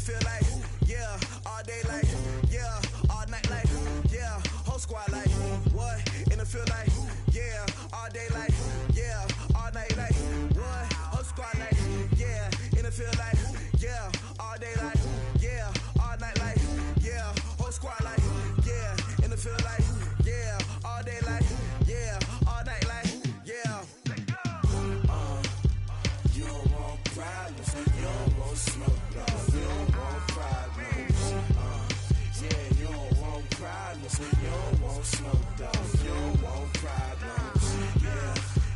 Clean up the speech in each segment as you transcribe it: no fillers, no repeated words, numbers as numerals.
feel like, yeah, all day like, yeah, all night like, yeah, whole squad like, what? And it feel like, yeah, all day like, yeah, all night like, what? Whole squad like, yeah, and it feel like, yeah, all day like, yeah, all night like, yeah, whole squad like, yeah, and it feel like, yeah, all day like, yeah, all night like, yeah. You don't want problems, you don't want smoke, no, you don't want problems. Yeah, you don't want problems, you don't want smoke, dog, you don't want problems.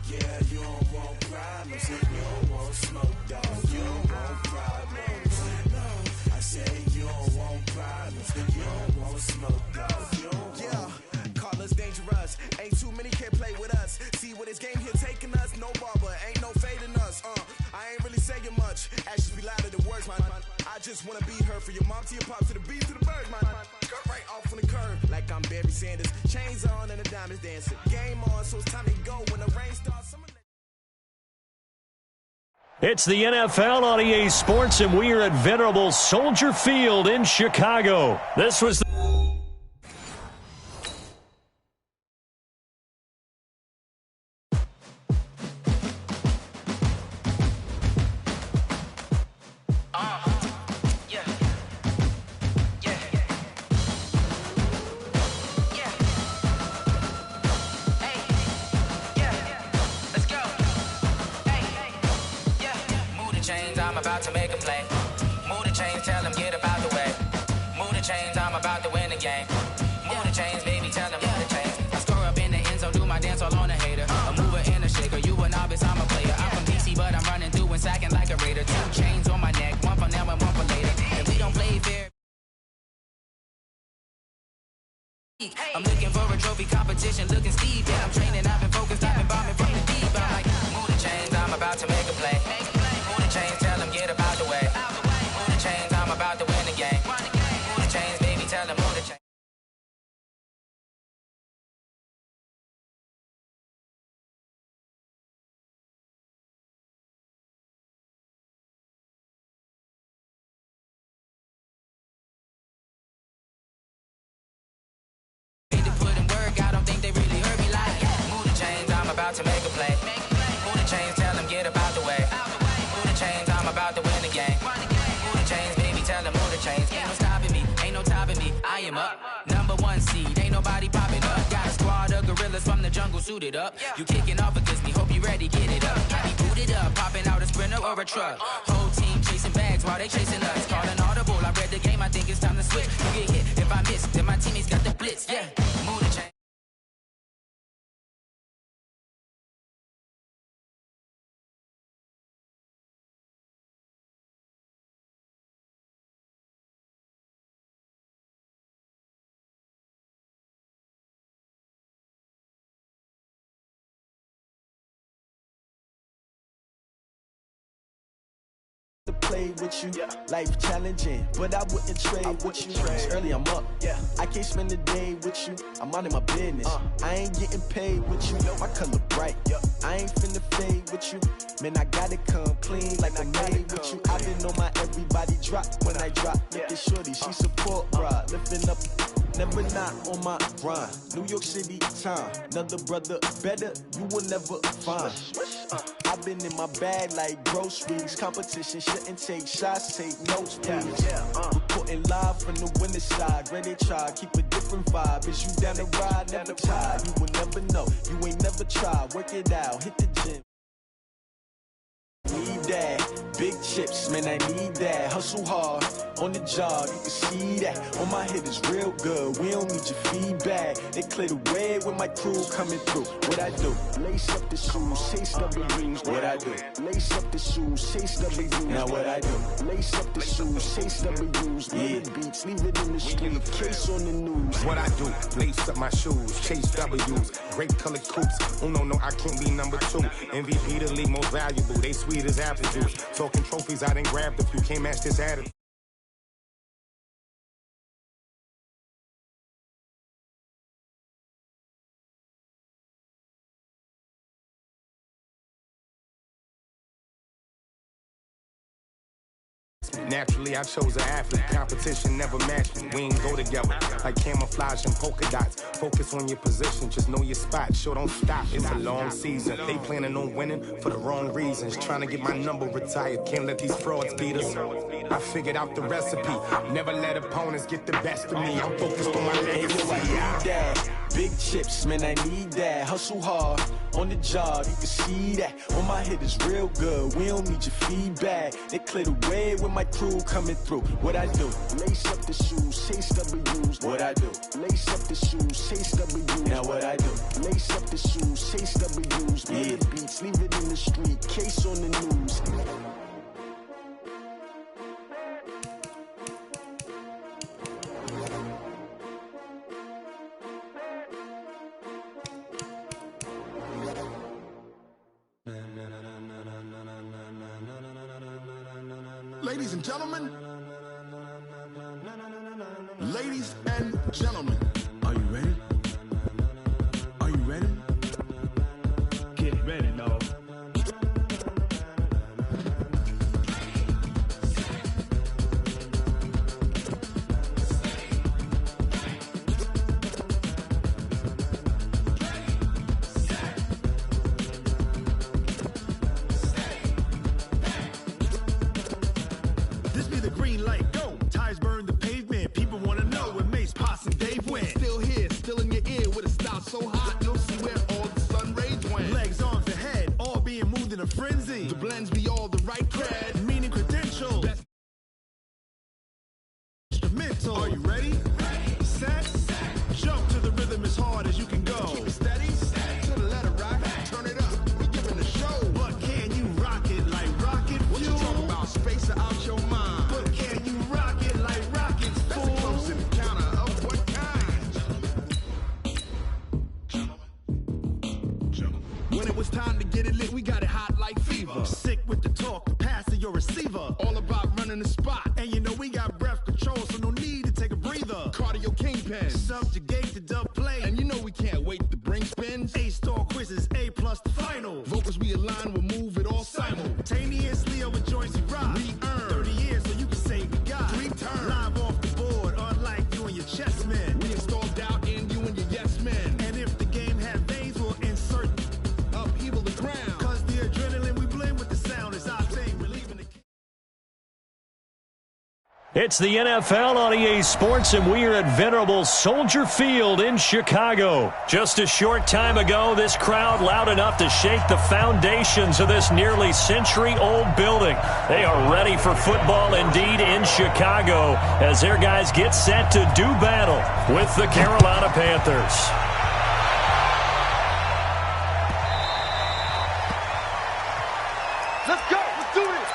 Yeah, you don't want problems, you don't want smoke, dog, you don't want problems. No, I say you don't want problems, you don't want smoke, dog, you don't want. Yeah, call us dangerous, ain't too many can play with us. See what this game here taking us, no barber, ain't no fading us. I ain't really saying much, actions be louder than words, man. I just wanna be heard from your mom to your pop to the beat to the birds, man. Skirt right off on the curb, like I'm Barry Sanders. Chains on and the diamonds dancing. Game on, so it's time to go when the rain starts. It's the NFL on EA Sports, and we are at venerable Soldier Field in Chicago. This was about to make a play. Move the chains, tell them get up out the way. Move the chains, I'm about to win the game. Move the chains, baby, tell them move the chains. I score up in the end zone, do my dance all on a hater. A mover and a shaker, you a novice, I'm a player. I'm from DC, but I'm running through and sacking like a raider. 2 chains on my neck, one for now and one for later. And we don't play fair. I'm looking for a trophy competition, looking Steve. Yeah, I'm training, I've been focused, I've been bombing from the deep. I'm like, move the chains, I'm about to make a play. Move the chains, tell them get up out the way. Move the chains, I'm about to win the game. Move the chains, baby, tell them move the chains. To put in work, I don't think they really heard me like. Move the chains, I'm about to make a play. Move the chains, tell them get up out the way. Move the chains, I'm about to win the game. Move the chains, baby, tell them move the chains. Ain't no stopping me, ain't no topping me. I am up, #1 seed, ain't nobody popping up. Got a squad of gorillas from the jungle suited up. You kicking off against me, hope you ready, get it up. I be booted up, popping out a sprinter or a truck. Whole team chasing bags while they chasing us. Calling audible, I read the game, I think it's time to switch. You get hit, if I miss, then my teammates got the blitz, yeah. Move the chains. To play with you, life challenging, but I wouldn't trade with you. It's early, I'm up. I can't spend the day with you. I'm out of my business. I ain't getting paid with you. My color bright. I ain't finna fade with you. Man, I gotta come clean like I made with you. I've been on my everybody drop when I drop. Look at shorty, she support rod, lifting up. Never not on my grind. New York City time. Another brother better, you will never find. I've been in my bag like groceries. Competition shouldn't take shots, take notes, please. Reporting live from the winner side. Ready to try, keep a different vibe. Is you down the ride, never tired. You will never know, you ain't never tried. Work it out, hit the gym. Need that, big chips, man, I need that. Hustle hard, on the job, you can see that. On my head is real good, we don't need your feedback. They clear the way with my crew coming through. What I do? Lace up the shoes, chase W's. What I do? Lace up the shoes, chase W's. Now what I do? Lace up the shoes, chase W's. Yeah, beats, leave it in the street, case on the news. What I do? Lace up my shoes, chase W's. Great colored coops. Oh no, I can't be number 2. MVP the league most valuable. They sweet as apple juice. Talking trophies, I done grabbed a few. Can't match this attitude. Naturally, I chose an athlete. Competition never matched me. We ain't go together like camouflage and polka dots. Focus on your position, just know your spot. Sure, don't stop. It's a long season. They planning on winning for the wrong reasons. Trying to get my number retired. Can't let these frauds beat us. I figured out the recipe. Never let opponents get the best of me. I'm focused on my legacy. Big chips, man, I need that. Hustle hard on the job, you can see that. On my hit is real good, we don't need your feedback. They clear the way with my crew coming through. What I do? Lace up the shoes, chase W's. What I do? Lace up the shoes, chase W's. Now what I do? Lace up the shoes, chase W's. Yeah. The beats, leave it in the street, case on the news. Ladies and gentlemen, ladies and gentlemen, are you ready? Are you ready? Get ready, dog. So hot, you'll see where all the sun rays went. Legs, arms, and head, all being moved in a frenzy. The blends be all the right cred, meaning credential. Best instrumental. Are you ready? Set, jump to the rhythm as hard as you can go. Keep it steady, to the letter right. Turn it up, we giving the show. But can you rock it like rocket fuel? What you talking about? Space out your mind. But can you rock it like rockets, fool? That's a close encounter of what kind? When it was time to get it lit, we got it hot like fever. Sick with the talk, the pass to your receiver. All about running the spot. And you know we got breath control, so no need to take a breather. Cardio kingpin, subjugate the dub play. And you know we can't wait to bring spins. A-star quizzes, A+ the final. Vocals we align, we'll move it all simultaneously over joints we rock. We earn 30 years, so you can say we got 3 turns. Live off the board, unlike you and your chess men. We install doubt in you and your yes men. And if the game had veins, we'll insert upheaval the ground. Cause the adrenaline we blend with the sound is our thing. Relieving the... It's the NFL on EA Sports, and we are at venerable Soldier Field in Chicago. Just a short time ago, this crowd loud enough to shake the foundations of this nearly century-old building. They are ready for football indeed in Chicago as their guys get set to do battle with the Carolina Panthers. Let's go! Let's do this!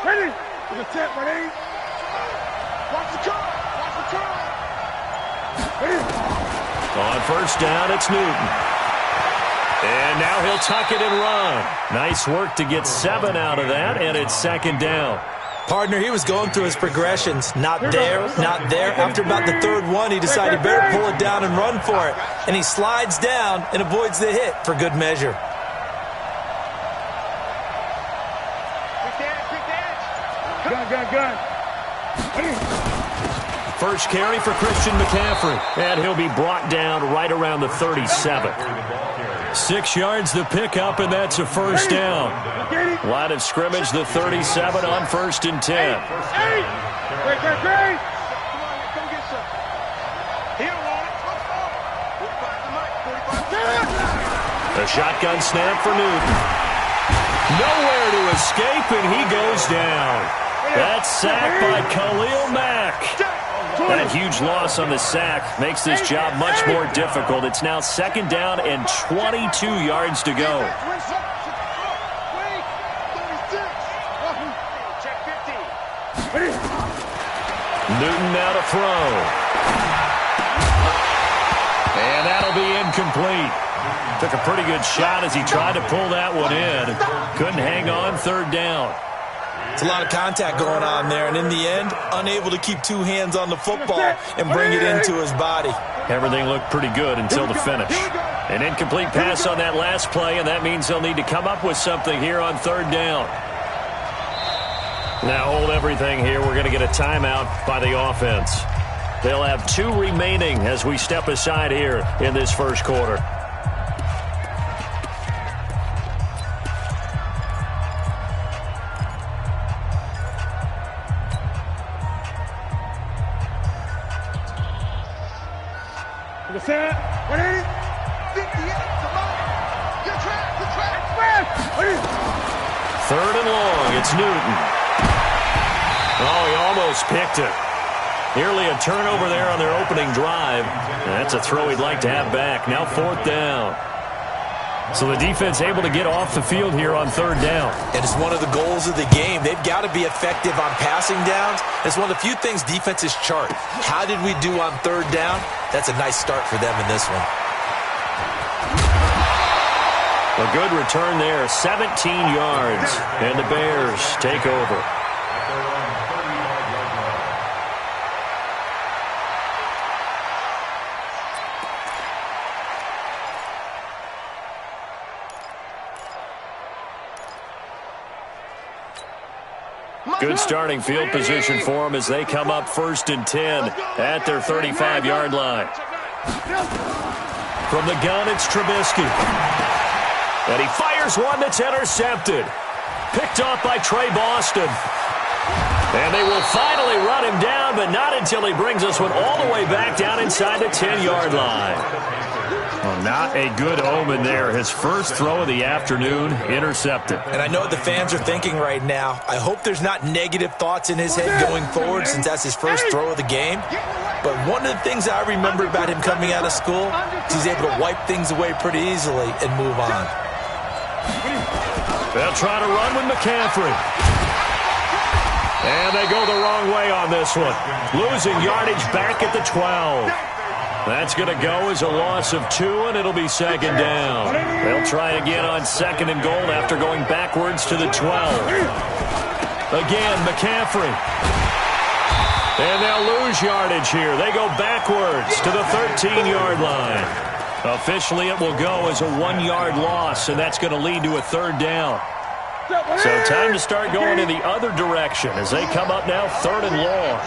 Ready? To the tent, ready? Watch the car! Watch the car! Ready? On first down, it's Newton. And now he'll tuck it and run. Nice work to get 7 out of that, and it's second down. Partner, he was going through his progressions. Not there, not there. After about the third one, he decided he better pull it down and run for it. And he slides down and avoids the hit for good measure. Gun. First carry for Christian McCaffrey, and he'll be brought down right around the 37. 6 yards the pickup, and that's a first down. Line of scrimmage, the 37 on 1st and 10. Great. Come on, come get some. He don't want it. A shotgun snap for Newton. Nowhere to escape, and he goes down. That's sacked by Khalil Mack. That huge loss on the sack makes this job much more difficult. It's now second down and 22 yards to go. Check 50. Newton now to throw. And that'll be incomplete. Took a pretty good shot as he tried to pull that one in. Couldn't hang on, third down. It's a lot of contact going on there, and in the end, unable to keep two hands on the football and bring it into his body. Everything looked pretty good until the finish. An incomplete pass on that last play, and that means they'll need to come up with something here on third down. Now hold everything here. We're going to get a timeout by the offense. They'll have 2 remaining as we step aside here in this first quarter. Third and long, it's Newton. Oh, he almost picked it. Nearly a turnover there on their opening drive. That's a throw he'd like to have back. Now fourth down. So the defense able to get off the field here on third down. And it's one of the goals of the game. They've got to be effective on passing downs. It's one of the few things defenses chart. How did we do on third down? That's a nice start for them in this one. A good return there, 17 yards, and the Bears take over. Good starting field position for them as they come up 1st and 10 at their 35-yard line. From the gun, it's Trubisky. And he fires one that's intercepted. Picked off by Trey Boston. And they will finally run him down, but not until he brings us one all the way back down inside the 10-yard line. Well, not a good omen there. His first throw of the afternoon intercepted. And I know what the fans are thinking right now. I hope there's not negative thoughts in his head going forward since that's his first throw of the game. But one of the things I remember about him coming out of school is he's able to wipe things away pretty easily and move on. They'll try to run with McCaffrey. And they go the wrong way on this one. Losing yardage back at the 12. That's going to go as a loss of 2, and it'll be second down. They'll try again on 2nd and goal after going backwards to the 12. Again, McCaffrey. And they'll lose yardage here. They go backwards to the 13-yard line. Officially, it will go as a 1-yard loss, and that's going to lead to a third down. So time to start going in the other direction as they come up now 3rd and long.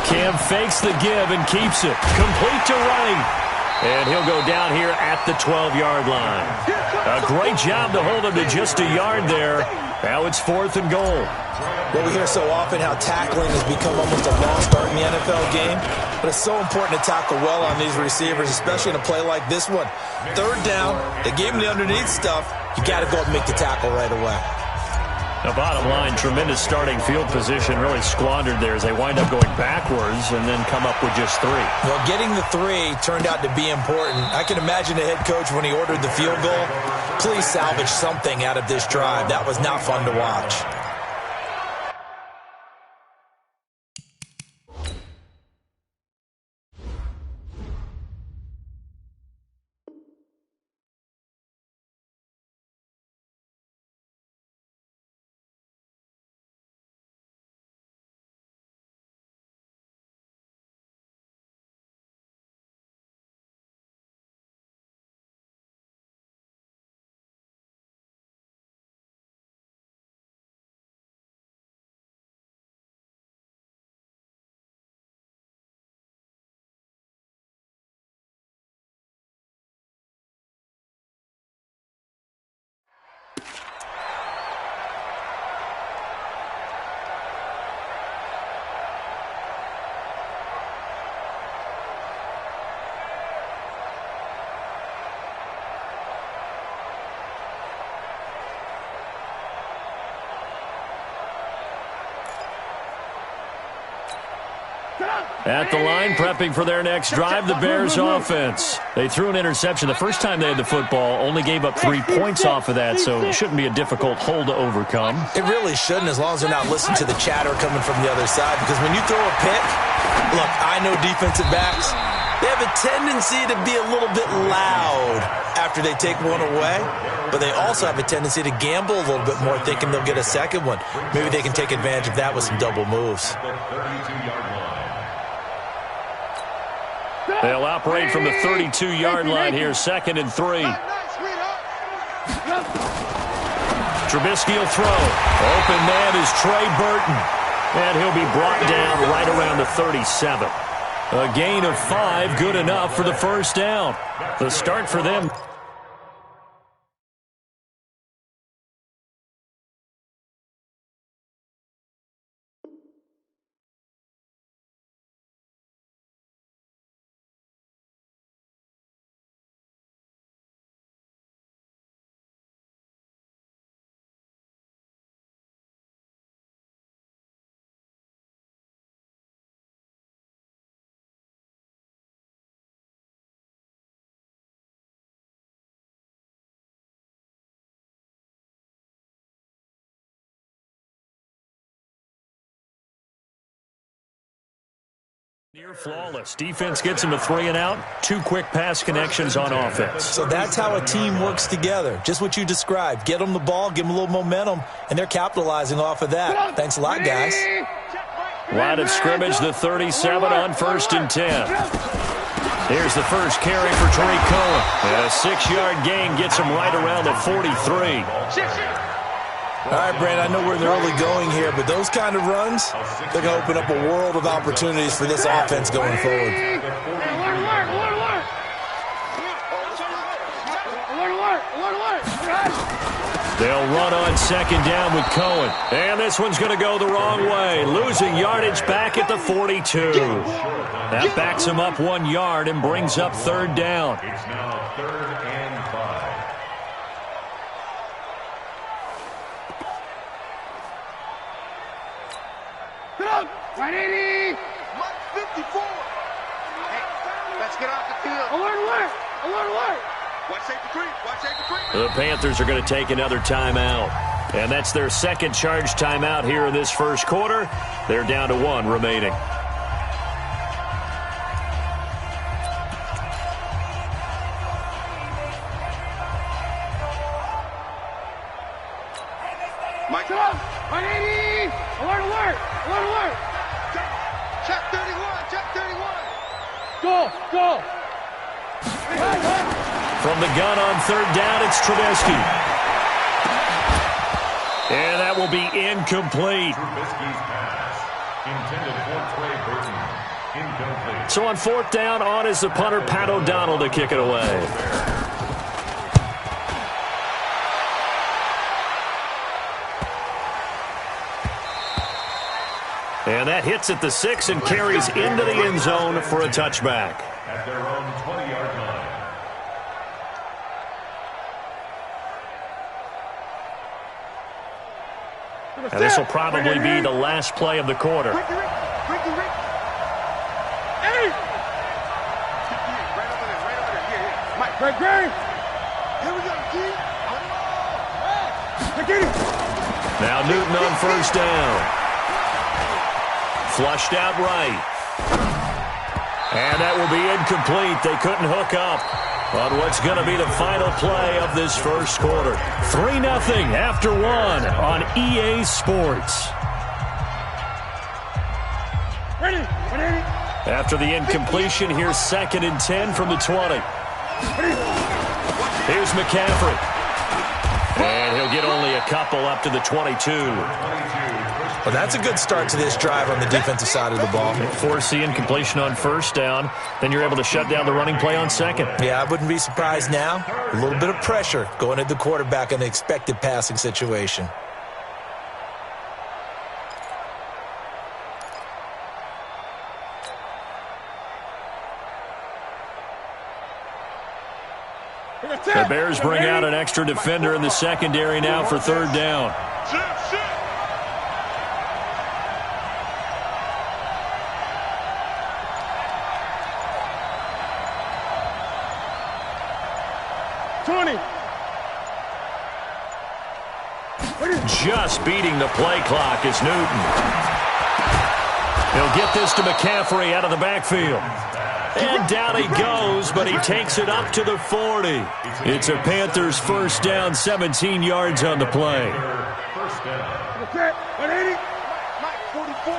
Cam fakes the give and keeps it. Complete to Wright. And he'll go down here at the 12-yard line. A great job to hold him to just a yard there. Now it's 4th and goal. Well, we hear so often how tackling has become almost a lost art in the NFL game. But it's so important to tackle well on these receivers, especially in a play like this one. Third down, they gave him the underneath stuff. You got to go and make the tackle right away. The bottom line, tremendous starting field position really squandered there as they wind up going backwards and then come up with just 3. Well, getting the 3 turned out to be important. I can imagine the head coach when he ordered the field goal. Please salvage something out of this drive. That was not fun to watch. At the line, prepping for their next drive, the Bears offense. They threw an interception the first time they had the football, only gave up 3 points off of that, so it shouldn't be a difficult hole to overcome. It really shouldn't, as long as they're not listening to the chatter coming from the other side, because when you throw a pick, look, I know defensive backs, they have a tendency to be a little bit loud after they take one away, but they also have a tendency to gamble a little bit more, thinking they'll get a second one. Maybe they can take advantage of that with some double moves. They'll operate from the 32-yard line here, 2nd and 3. Trubisky will throw. Open man is Trey Burton. And he'll be brought down right around the 37. A gain of 5, good enough for the first down. The start for them. Near flawless. Defense gets him to 3 and out. 2 quick pass connections on offense. So that's how a team works together. Just what you described. Get them the ball, give them a little momentum, and they're capitalizing off of that. Thanks a lot, guys. Line of scrimmage, the 37 on 1st and 10. Here's the first carry for Tariq Cohen. And a 6-yard gain gets him right around the 43. All right, Brandon, I know we're in the early going here, but those kind of runs, they're going to open up a world of opportunities for this offense going forward. They'll run on 2nd down with Cohen. And this one's going to go the wrong way, losing yardage back at the 42. That backs him up 1 yard and brings up 3rd down. It's now 3rd and 5. Right 80. 54. Hey, let's get off the field. Alert. Watch safety 3. Watch safety 3. The Panthers are going to take another timeout. And that's their 2nd charge timeout here in this first quarter. They're down to 1 remaining. Mike up. 180. Alert. Check 31. Go. From the gun on 3rd down, it's Trubisky. And that will be incomplete. Trubisky's pass, intended for Trey Burton, incomplete. So on 4th down, on is the punter, Pat O'Donnell, to kick it away. And that hits at the 6 and carries into the end zone for a touchback. At their own 20-yard line. And this will probably be the last play of the quarter. Hey! Right over there. Here. Mike, right there. Here we go, G. Now Newton on 1st down. Flushed out right. And that will be incomplete. They couldn't hook up on what's going to be the final play of this first quarter. 3-0 after 1 on EA Sports. Ready. After the incompletion, here's 2nd and 10 from the 20. Here's McCaffrey. And he'll get only a couple up to the 22. Well, that's a good start to this drive on the defensive side of the ball. Force the incompletion on 1st down. Then you're able to shut down the running play on 2nd. Yeah, I wouldn't be surprised now. A little bit of pressure going at the quarterback in the expected passing situation. The Bears bring out an extra defender in the secondary now for 3rd down. 20. Just beating the play clock is Newton. He'll get this to McCaffrey out of the backfield. And down he goes, but he takes it up to the 40. It's a Panthers first down, 17 yards on the play. Okay, 180. Mike, 44.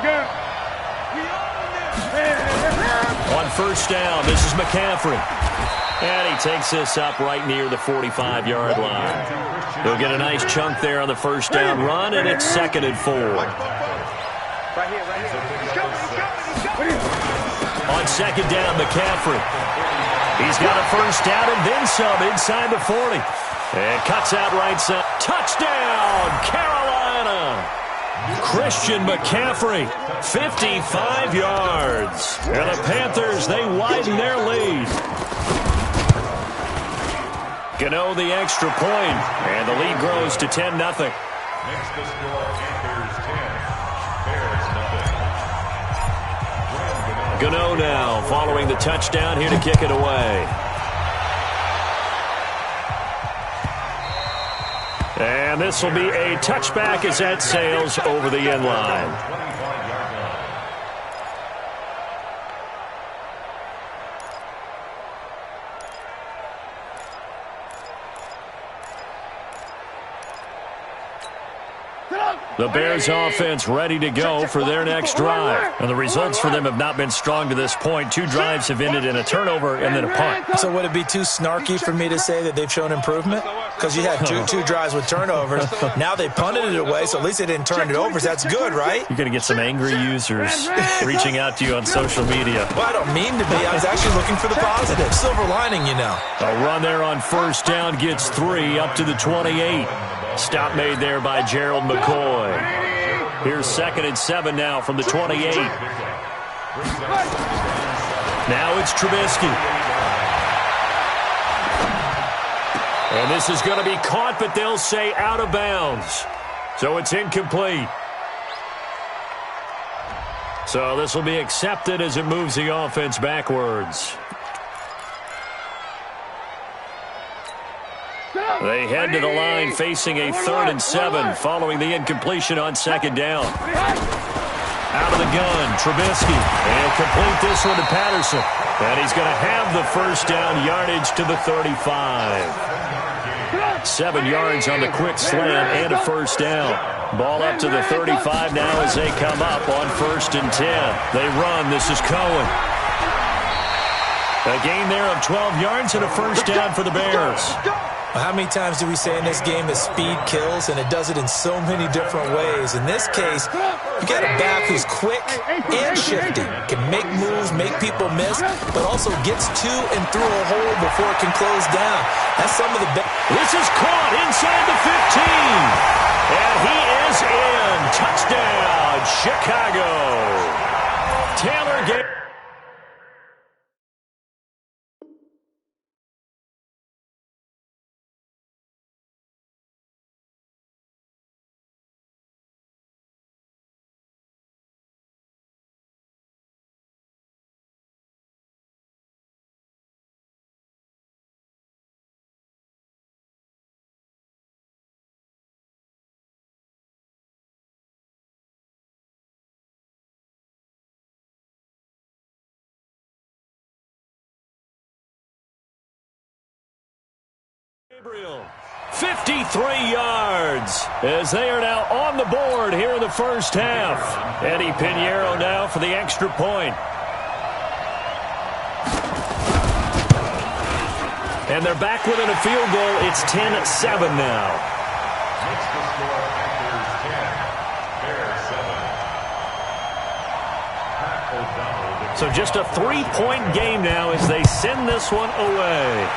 Gun. On first down, this is McCaffrey. And he takes this up right near the 45-yard line. He'll get a nice chunk there on the first down run, and it's 2nd and 4. Right here. He's coming. On second down, McCaffrey. He's got a first down and then some inside the 40. And cuts out right side. Touchdown, Carolina! Christian McCaffrey, 55 yards. And the Panthers, they widen their lead. Gano the extra point, and the lead grows to 10-0. Next to score, Panthers 10, Bears nothing. Gano now following the touchdown here to kick it away. And this will be a touchback as that sails over the end line. The Bears offense ready to go for their next drive. And the results for them have not been strong to this point. 2 drives have ended in a turnover and then a punt. So would it be too snarky for me to say that they've shown improvement? Because you had two drives with turnovers. Now they punted it away, so at least they didn't turn it over. So that's good, right? You're going to get some angry users reaching out to you on social media. Well, I don't mean to be. I was actually looking for the positive. Silver lining, you know. A run there on first down gets 3 up to the 28. Stop made there by Gerald McCoy. Here's 2nd and 7 now from the 28. Now it's Trubisky. And this is going to be caught, but they'll say out of bounds. So it's incomplete. So this will be accepted as it moves the offense backwards. They head to the line facing a 3rd and 7 following the incompletion on 2nd down. Out of the gun, Trubisky. And he'll complete this one to Patterson. And he's going to have the first down yardage to the 35. 7 yards on the quick slant and a first down. Ball up to the 35 now as they come up on 1st and 10. They run. This is Cohen. A gain there of 12 yards and a first down for the Bears. How many times do we say in this game that speed kills, and it does it in so many different ways? In this case, you got a back who's quick and shifty, can make moves, make people miss, but also gets to and through a hole before it can close down. That's some of the best. This is caught inside the 15, and he is in. Touchdown, Chicago. Taylor Gay. Gabriel, 53 yards as they are now on the board here in the first half. Eddie Pinheiro now for the extra point. And they're back within a field goal. It's 10-7 now. Next to score, Panthers 10, Bears 7. Pat O'Donnell. So just a 3-point game now as they send this one away.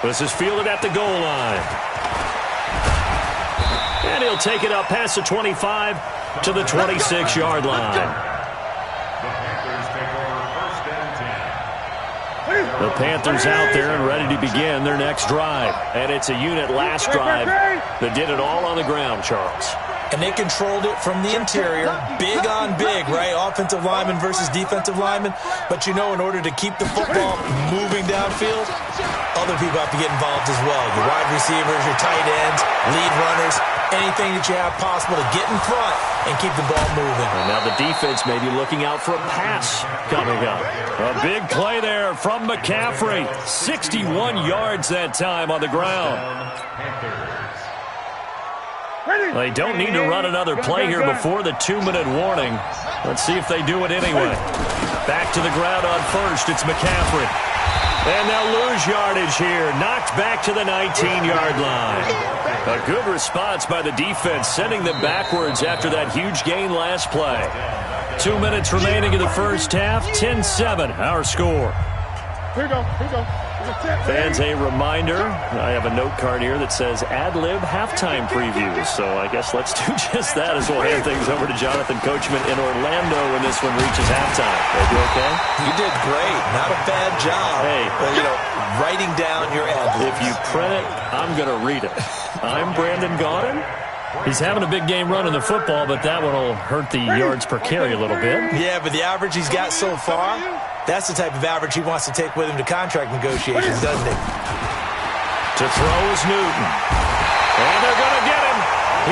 This is fielded at the goal line. And he'll take it up past the 25 to the 26-yard line. The Panthers take over 1st and 10. The Panthers out there and ready to begin their next drive. And it's a unit last drive that did it all on the ground, Charles. And they controlled it from the interior, big on big, right? Offensive lineman versus defensive lineman. But you know, in order to keep the football moving downfield, other people have to get involved as well. Your wide receivers, your tight ends, lead runners, anything that you have possible to get in front and keep the ball moving. And now the defense may be looking out for a pass coming up. A big play there from McCaffrey. 61 yards that time on the ground. They don't need to run another play here before the 2-minute warning. Let's see if they do it anyway. Back to the ground on first. It's McCaffrey. And they'll lose yardage here. Knocked back to the 19-yard line. A good response by the defense, sending them backwards after that huge gain last play. 2 minutes remaining in the first half. 10-7, our score. Here we go. Fans, a reminder, I have a note card here that says ad-lib halftime previews. So I guess let's do just that as we'll hand things over to Jonathan Coachman in Orlando when this one reaches halftime. Are you okay? You did great. Not a bad job. Hey. But, writing down your ad-libs. If you print it, I'm going to read it. I'm Brandon Gaudin. He's having a big game running the football, but that one will hurt the yards per carry a little bit. Yeah, but the average he's got so far, that's the type of average he wants to take with him to contract negotiations, doesn't he? To throw is Newton. And they're going to get him.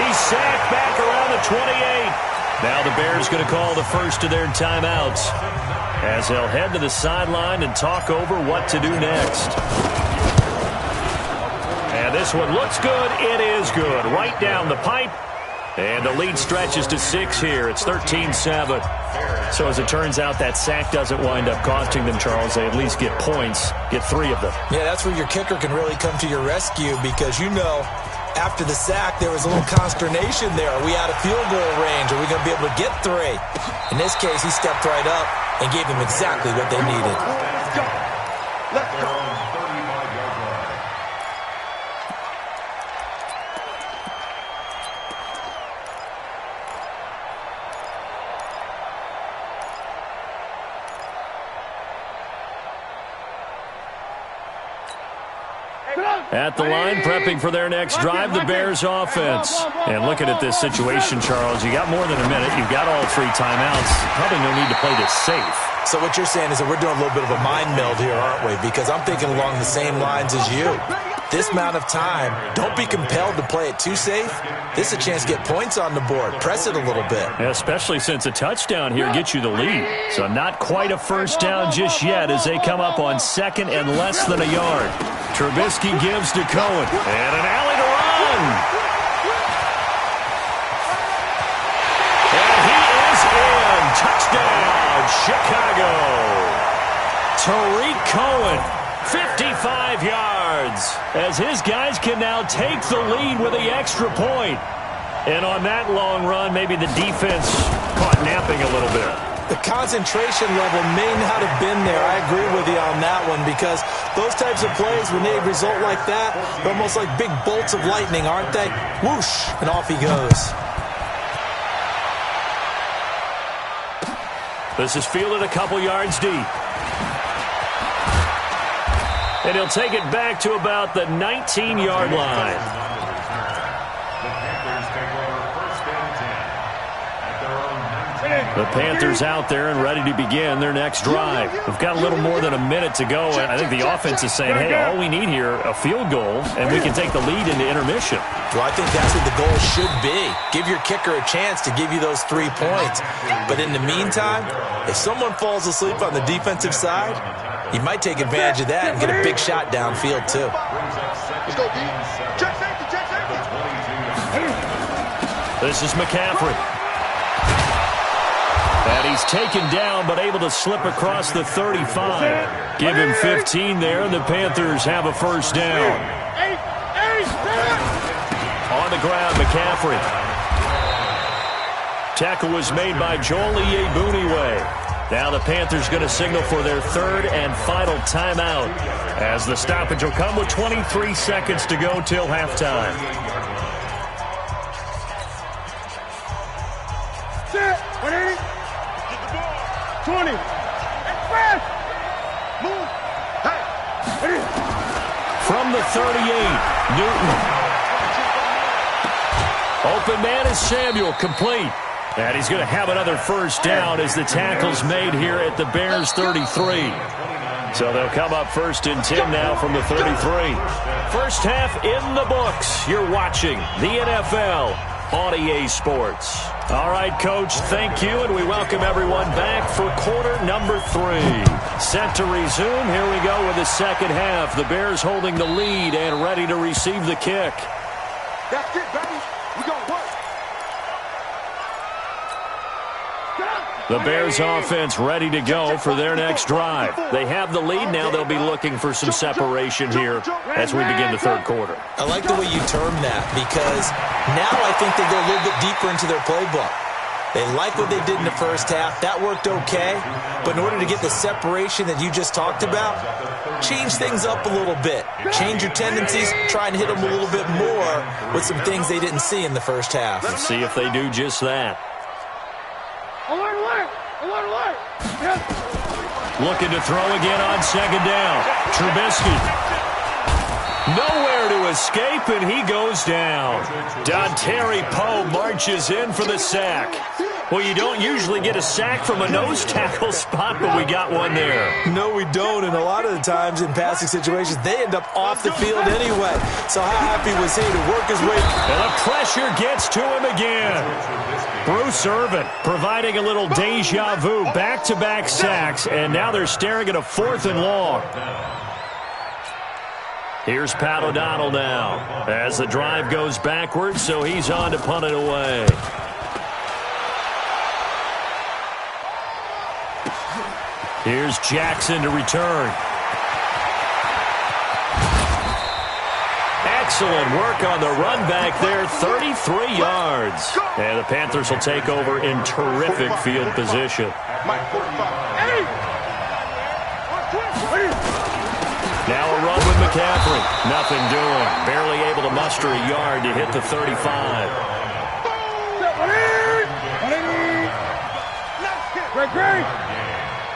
He's sacked back around the 28. Now the Bears going to call the first of their timeouts as they'll head to the sideline and talk over what to do next. And this one looks good. It is good. Right down the pipe. And the lead stretches to 6 here. It's 13-7. So as it turns out, that sack doesn't wind up costing them, Charles. They at least get points, get 3 of them. Yeah, that's where your kicker can really come to your rescue because, after the sack, there was a little consternation there. Are we out of field goal range? Are we going to be able to get 3? In this case, he stepped right up and gave them exactly what they needed. Let's go. At the line, prepping for their next drive, the Bears offense. And looking at this situation, Charles, you got more than a minute. You've got all 3 timeouts. Probably no need to play this safe. So what you're saying is that we're doing a little bit of a mind meld here, aren't we? Because I'm thinking along the same lines as you. This amount of time, don't be compelled to play it too safe. This is a chance to get points on the board. Press it a little bit. Especially since a touchdown here gets you the lead. So not quite a first down just yet as they come up on 2nd and less than a yard. Trubisky gives to Cohen. And an alley to run. And he is in. Touchdown, Chicago. Tariq Cohen, 55 yards. As his guys can now take the lead with the extra point. And on that long run, maybe the defense caught napping a little bit. The concentration level may not have been there. I agree with you on that one because those types of plays, when they result like that, they're almost like big bolts of lightning, aren't they? Whoosh, and off he goes. This is fielded a couple yards deep. And he'll take it back to about the 19-yard line. The Panthers out there and ready to begin their next drive. We've got a little more than a minute to go, and I think the offense is saying, hey, all we need here, a field goal, and we can take the lead into intermission. Well, I think that's what the goal should be. Give your kicker a chance to give you those 3 points. But in the meantime, if someone falls asleep on the defensive side, you might take advantage of that and get a big shot downfield, too. Let's go, D. Check safety, check safety. This is McCaffrey. And he's taken down, but able to slip across the 35. Give him 15 there, and the Panthers have a first down. On the ground, McCaffrey. Tackle was made by Joel Iyiegbuniwe. Now the Panthers going to signal for their 3rd and final timeout as the stoppage will come with 23 seconds to go till halftime. Set. 180. 20. Fast. Move. Hey. From the 38, Newton. Open man is Samuel, complete. And he's going to have another first down as the tackle's made here at the Bears 33. So they'll come up 1st and 10 now from the 33. First half in the books. You're watching the NFL on EA Sports. All right, Coach, thank you, and we welcome everyone back for quarter number 3. Set to resume. Here we go with the second half. The Bears holding the lead and ready to receive the kick. That's it, baby. We're going to work. The Bears offense ready to go for their next drive. They have the lead. Now they'll be looking for some separation here as we begin the third quarter. I like the way you term that, because now I think they go a little bit deeper into their playbook. They like what they did in the first half. That worked okay. But in order to get the separation that you just talked about, change things up a little bit. Change your tendencies. Try and hit them a little bit more with some things they didn't see in the first half. Let's see if they do just that. Looking to throw again on second down. Trubisky. Nowhere to escape, and he goes down. Dontari Poe marches in for the sack. Well, you don't usually get a sack from a nose tackle spot, but we got one there. No, we don't, and a lot of the times in passing situations, they end up off the field anyway. So how happy was he to work his way? And the pressure gets to him again. Bruce Irvin providing a little deja vu, back-to-back sacks, and now they're staring at a 4th and long. Here's Pat O'Donnell now as the drive goes backwards, so he's on to punt it away. Here's Jackson to return. Excellent work on the run back there, 33 yards. And the Panthers will take over in terrific field position. Now a run with McCaffrey. Nothing doing. Barely able to muster a yard to hit the 35. Great.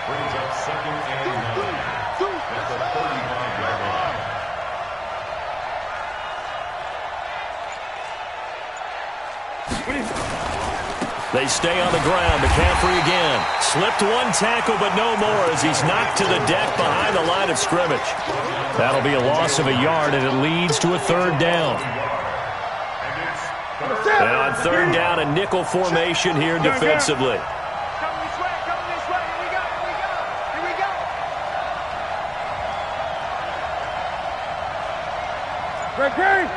Brings up 2nd and 9 at the 35-yard line. They stay on the ground. McCaffrey again. Slipped one tackle, but no more as he's knocked to the deck behind the line of scrimmage. That'll be a loss of a yard, and it leads to a 3rd down. And on 3rd down, a nickel formation here defensively. Great.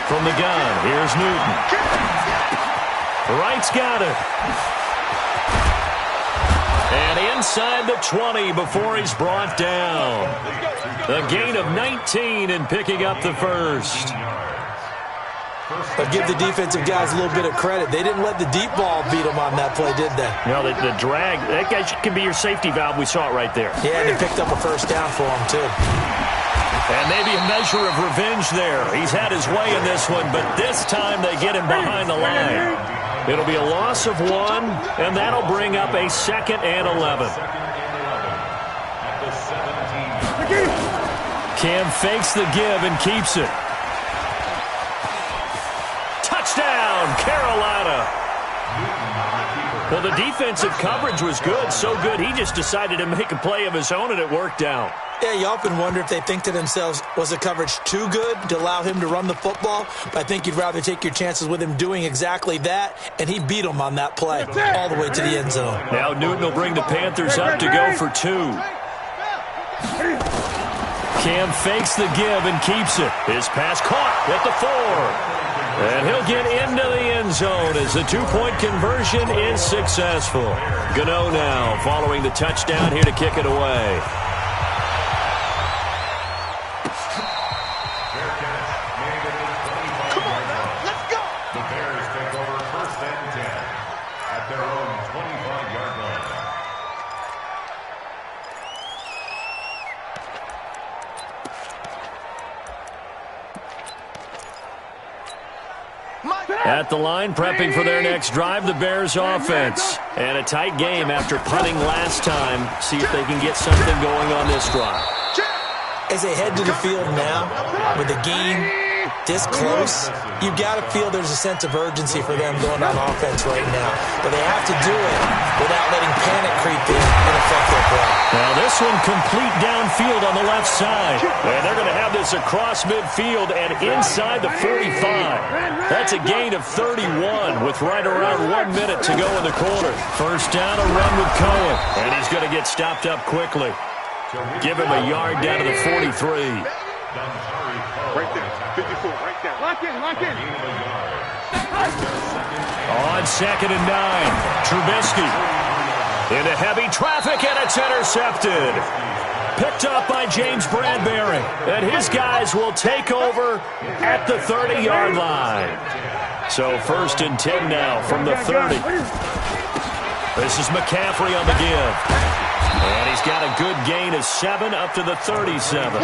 From the gun, here's Newton. Wright's got it. And inside the 20 before he's brought down. A gain of 19 and picking up the first. But give the defensive guys a little bit of credit. They didn't let the deep ball beat them on that play, did they? No, the drag, that guy can be your safety valve. We saw it right there. Yeah, and he picked up a first down for him, too. And maybe a measure of revenge there. He's had his way in this one, but this time they get him behind the line. It'll be a loss of 1, and that'll bring up a 2nd and 11. Cam fakes the give and keeps it. Touchdown, Carolina. Well, the defensive coverage was good, so good he just decided to make a play of his own, and it worked out. Yeah, you often wonder if they think to themselves, was the coverage too good to allow him to run the football? But I think you'd rather take your chances with him doing exactly that, and he beat him on that play all the way to the end zone. Now Newton will bring the Panthers up to go for 2. Cam fakes the give and keeps it. His pass caught at the 4. And he'll get into the end zone as the 2-point conversion is successful. Gano now following the touchdown here to kick it away. At the line, prepping for their next drive, the Bears offense. And a tight game after punting last time. See if they can get something going on this drive. As they head to the field now, with the game this close, you've got to feel there's a sense of urgency for them going on offense right now. But they have to do it without letting panic creep in and affect their play. Now this one complete downfield on the left side. And they're going to have this across midfield and inside the 45. That's a gain of 31 with right around 1 minute to go in the quarter. First down, a run with Cohen. And he's going to get stopped up quickly. Give him a yard down to the 43. Right there, 54, right there. Lock in, lock in. On 2nd and 9, Trubisky into heavy traffic, and it's intercepted. Picked up by James Bradbury, and his guys will take over at the 30-yard line. So 1st and 10 now from the 30. This is McCaffrey on the give. And he's got a good gain of 7 up to the 37.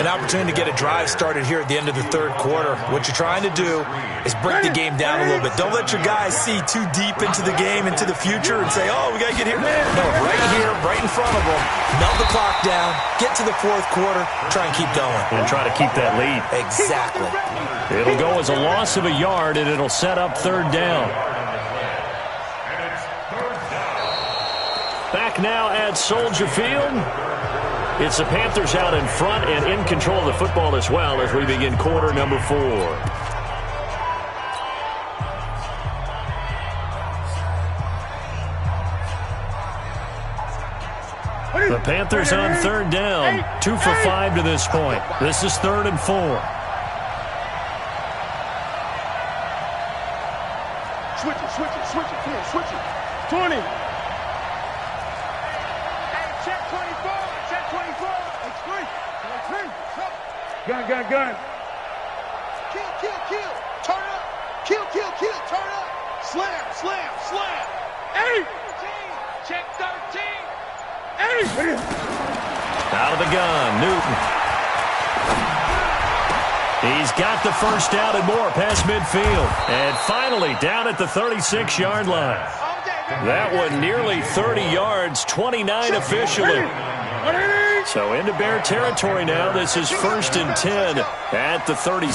An opportunity to get a drive started here at the end of the third quarter. What you're trying to do is break the game down a little bit. Don't let your guys see too deep into the game, into the future, and say, oh, we got to get here. No, right here, right in front of them. Melt the clock down, get to the fourth quarter, try and keep going. And try to keep that lead. Exactly. It'll go as a loss of a yard, and it'll set up 3rd down. Back now at Soldier Field. It's the Panthers out in front and in control of the football as well as we begin quarter number 4. The Panthers on 3rd down, 2 for 5 to this point. This is 3rd and 4. Switch it, switch it, switch it, come on, switch it. 20. Check 24, check 24. It's free. Gun, gun, gun. Kill, kill, kill. Turn up. Kill, kill, kill. Turn up. Slam, slam, slam. 8. Check 13. 8. Out of the gun, Newton. He's got the first down and more past midfield. And finally down at the 36-yard line. That one nearly 30 yards, 29 officially. So into Bear territory now. This is 1st and 10 at the 36.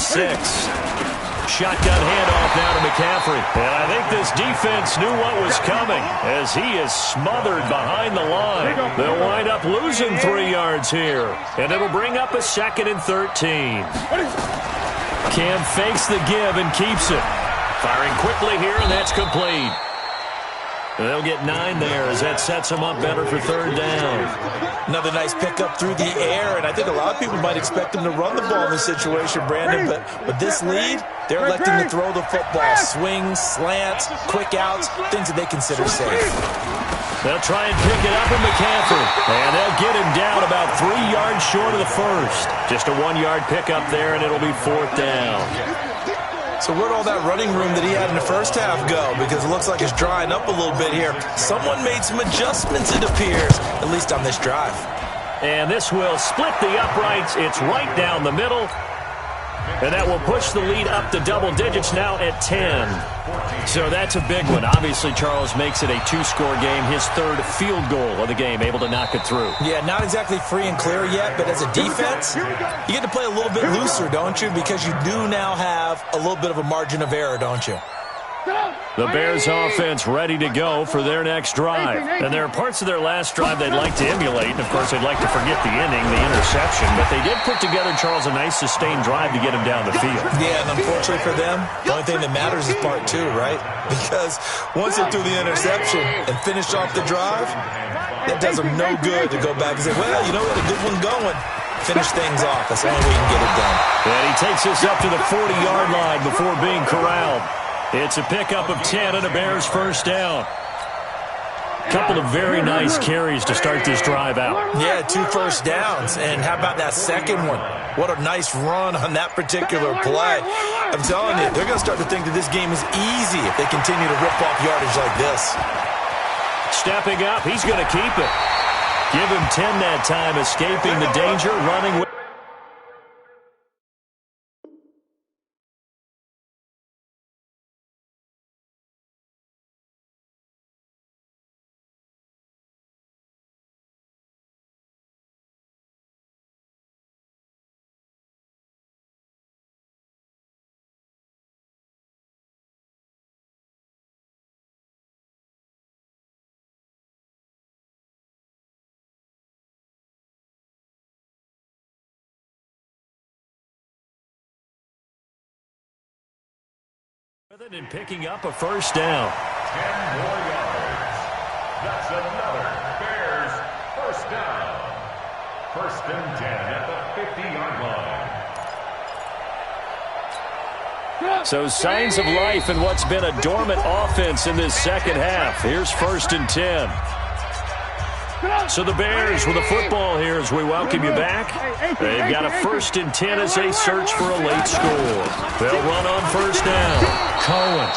Shotgun handoff now to McCaffrey. And I think this defense knew what was coming as he is smothered behind the line. They'll wind up losing 3 yards here. And it'll bring up a 2nd and 13. Cam fakes the give and keeps it. Firing quickly here, and that's complete. They'll get 9 there as that sets them up better for 3rd down. Another nice pickup through the air, and I think a lot of people might expect them to run the ball in this situation, Brandon, but with this lead, they're electing to throw the football. Swings, slants, quick outs, things that they consider safe. They'll try and pick it up with McCaffrey, and they'll get him down about 3 yards short of the first. Just a 1-yard pickup there, and it'll be 4th down. So where'd all that running room that he had in the first half go? Because it looks like it's drying up a little bit here. Someone made some adjustments, it appears, at least on this drive. And this will split the uprights. It's right down the middle. And that will push the lead up to double digits now at 10. So that's a big one. Obviously, Charles makes it a 2-score game. His 3rd field goal of the game, able to knock it through. Yeah, not exactly free and clear yet, but as a defense, you get to play a little bit looser, don't you? Because you do now have a little bit of a margin of error, don't you? The Bears offense ready to go for their next drive. And there are parts of their last drive they'd like to emulate. And, of course, they'd like to forget the inning, the interception. But they did put together, Charles, a nice sustained drive to get him down the field. Yeah, and unfortunately for them, the only thing that matters is part 2, right? Because once they threw the interception and finished off the drive, that does them no good to go back and say, well, you know what, a good one going. Finish things off. That's the only way you can get it done. And he takes us up to the 40-yard line before being corralled. It's a pickup of 10 and a Bears first down. Couple of very nice carries to start this drive out. Yeah, 2 first downs. And how about that second one? What a nice run on that particular play. I'm telling you, they're going to start to think that this game is easy if they continue to rip off yardage like this. Stepping up, he's going to keep it. Give him 10 that time, escaping the danger, running with And picking up a first down. 10 more yards. That's another Bears first down. 1st and 10 at the 50-yard line. So signs of life in what's been a dormant offense in this second half. Here's 1st and 10. So the Bears with the football here as we welcome you back. They've got a 1st and 10 as they search for a late score. They'll run on 1st down. Cohen.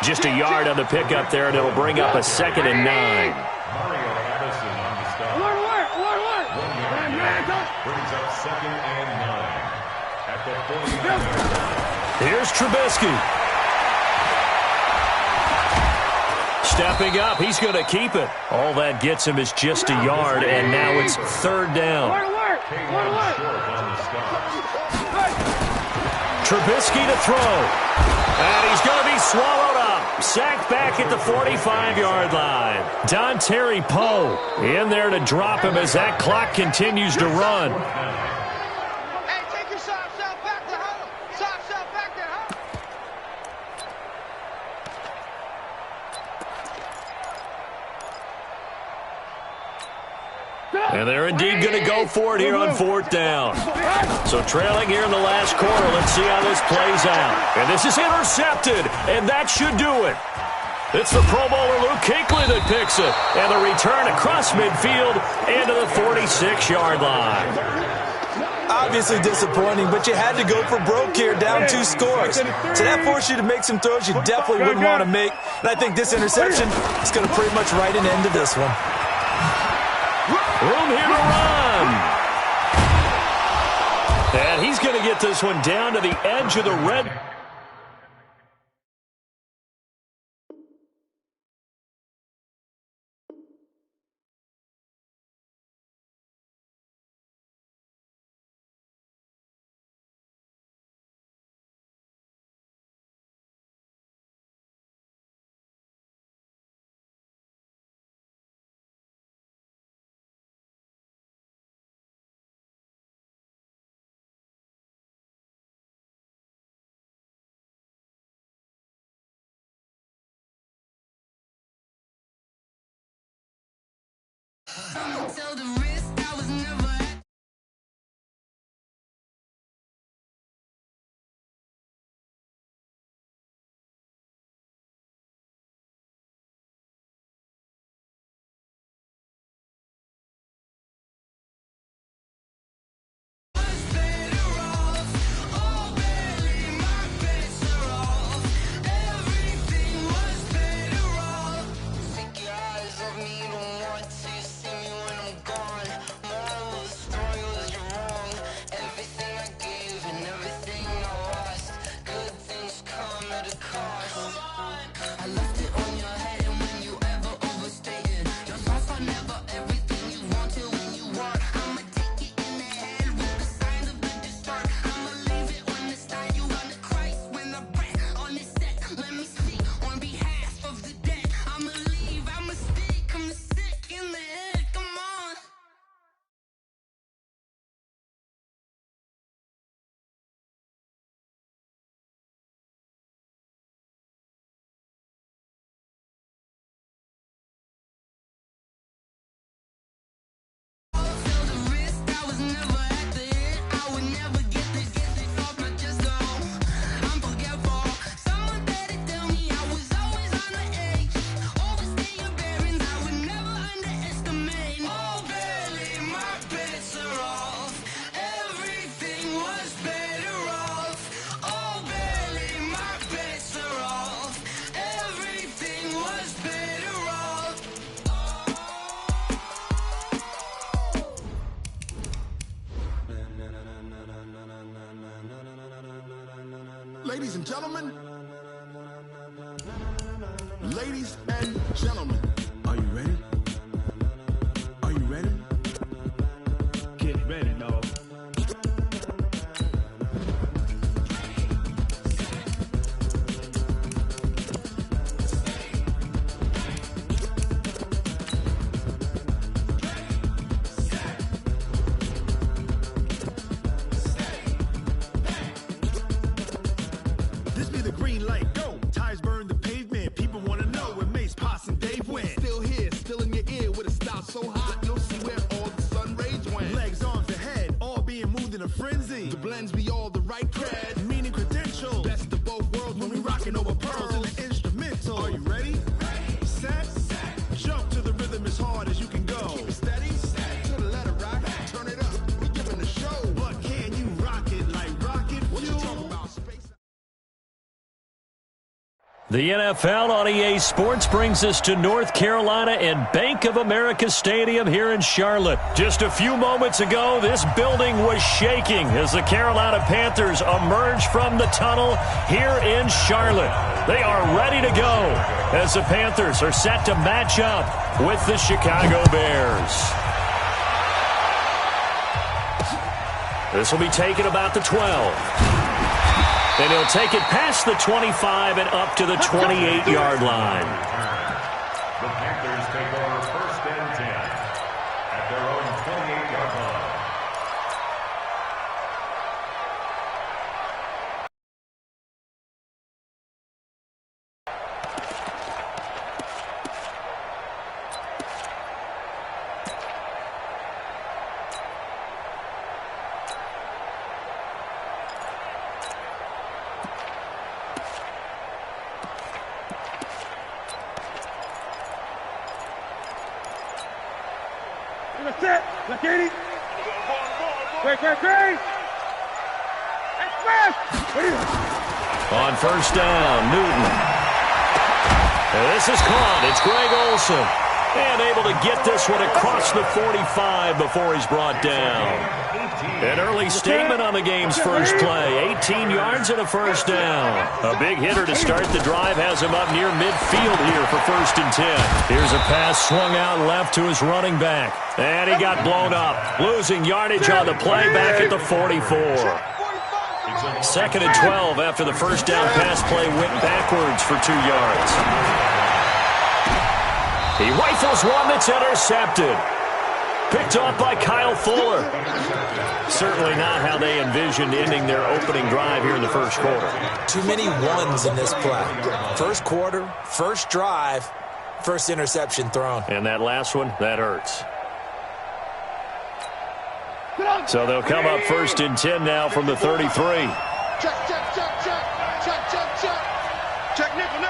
Just a yard on the pickup there, and it'll bring up a 2nd and 9. Mario Addison on the stop. 1 yard brings up 2nd and 9 at the 49. Here's Trubisky. Stepping up, he's going to keep it. All that gets him is just a yard, and now it's 3rd down. Trubisky to throw. And he's going to be swallowed up. Sacked back at the 45-yard line. Dontari Poe in there to drop him as that clock continues to run. Hey, take your socks out back to huddle. Socks out back there, huddle. And they're indeed going to go for it here on 4th down. So trailing here in the last quarter. Let's see how this plays out. And this is intercepted, and that should do it. It's the Pro Bowler Luke Kuechly that picks it. And the return across midfield into the 46-yard line. Obviously disappointing, but you had to go for broke here, down 2 scores. So that forced you to make some throws you definitely wouldn't want to make. And I think this interception is going to pretty much write an end to this one. Room here to run. And he's going to get this one down to the edge of the red. Ladies and gentlemen, ladies and gentlemen, are you ready? Are you ready? Get ready, dog. This be the green light, go. Tires burn the pavement. People want to know where Mace, Poss, and Dave went. Still here, still in your ear with a style so hot. No see where all the sun rays went. Legs, arms, and head, all being moved in a frenzy. The blends be all the right cred, meaning credentials. Best of both worlds when we rocking over pearls in the instrumental. Are you ready? Set. Jump to the rhythm as hard as you can go. Keep it steady. To the letter rock. Turn it up. We giving the show. But can you rock it like rocket fuel? What you talking about, space? The NFL on EA Sports brings us to North Carolina and Bank of America Stadium here in Charlotte. Just a few moments ago, this building was shaking as the Carolina Panthers emerged from the tunnel here in Charlotte. They are ready to go as the Panthers are set to match up with the Chicago Bears. This will be taken about the 12. And he'll take it past the 25 and up to the 28-yard line. The Panthers take over first and 10 at their own 28-yard line. That's it. Let's get it. Great. Hey, smash. On first down, Newton. And this is caught. It's Greg Olsen. And able to get this one across the 45 before he's brought down. An early statement on the game's first play. 18 yards and a first down. A big hitter to start the drive has him up near midfield here for first and 10. Here's a pass swung out left to his running back. And he got blown up. Losing yardage on the play back at the 44. Second and 12 after the first down pass play went backwards for 2 yards. He rifles one that's intercepted. Picked off by Kyle Fuller. Certainly not how they envisioned ending their opening drive here in the first quarter. Too many ones in this play. First quarter, first drive, first interception thrown. And that last one, that hurts. So they'll come up first and 10 now from the 33. Check. Check nickel.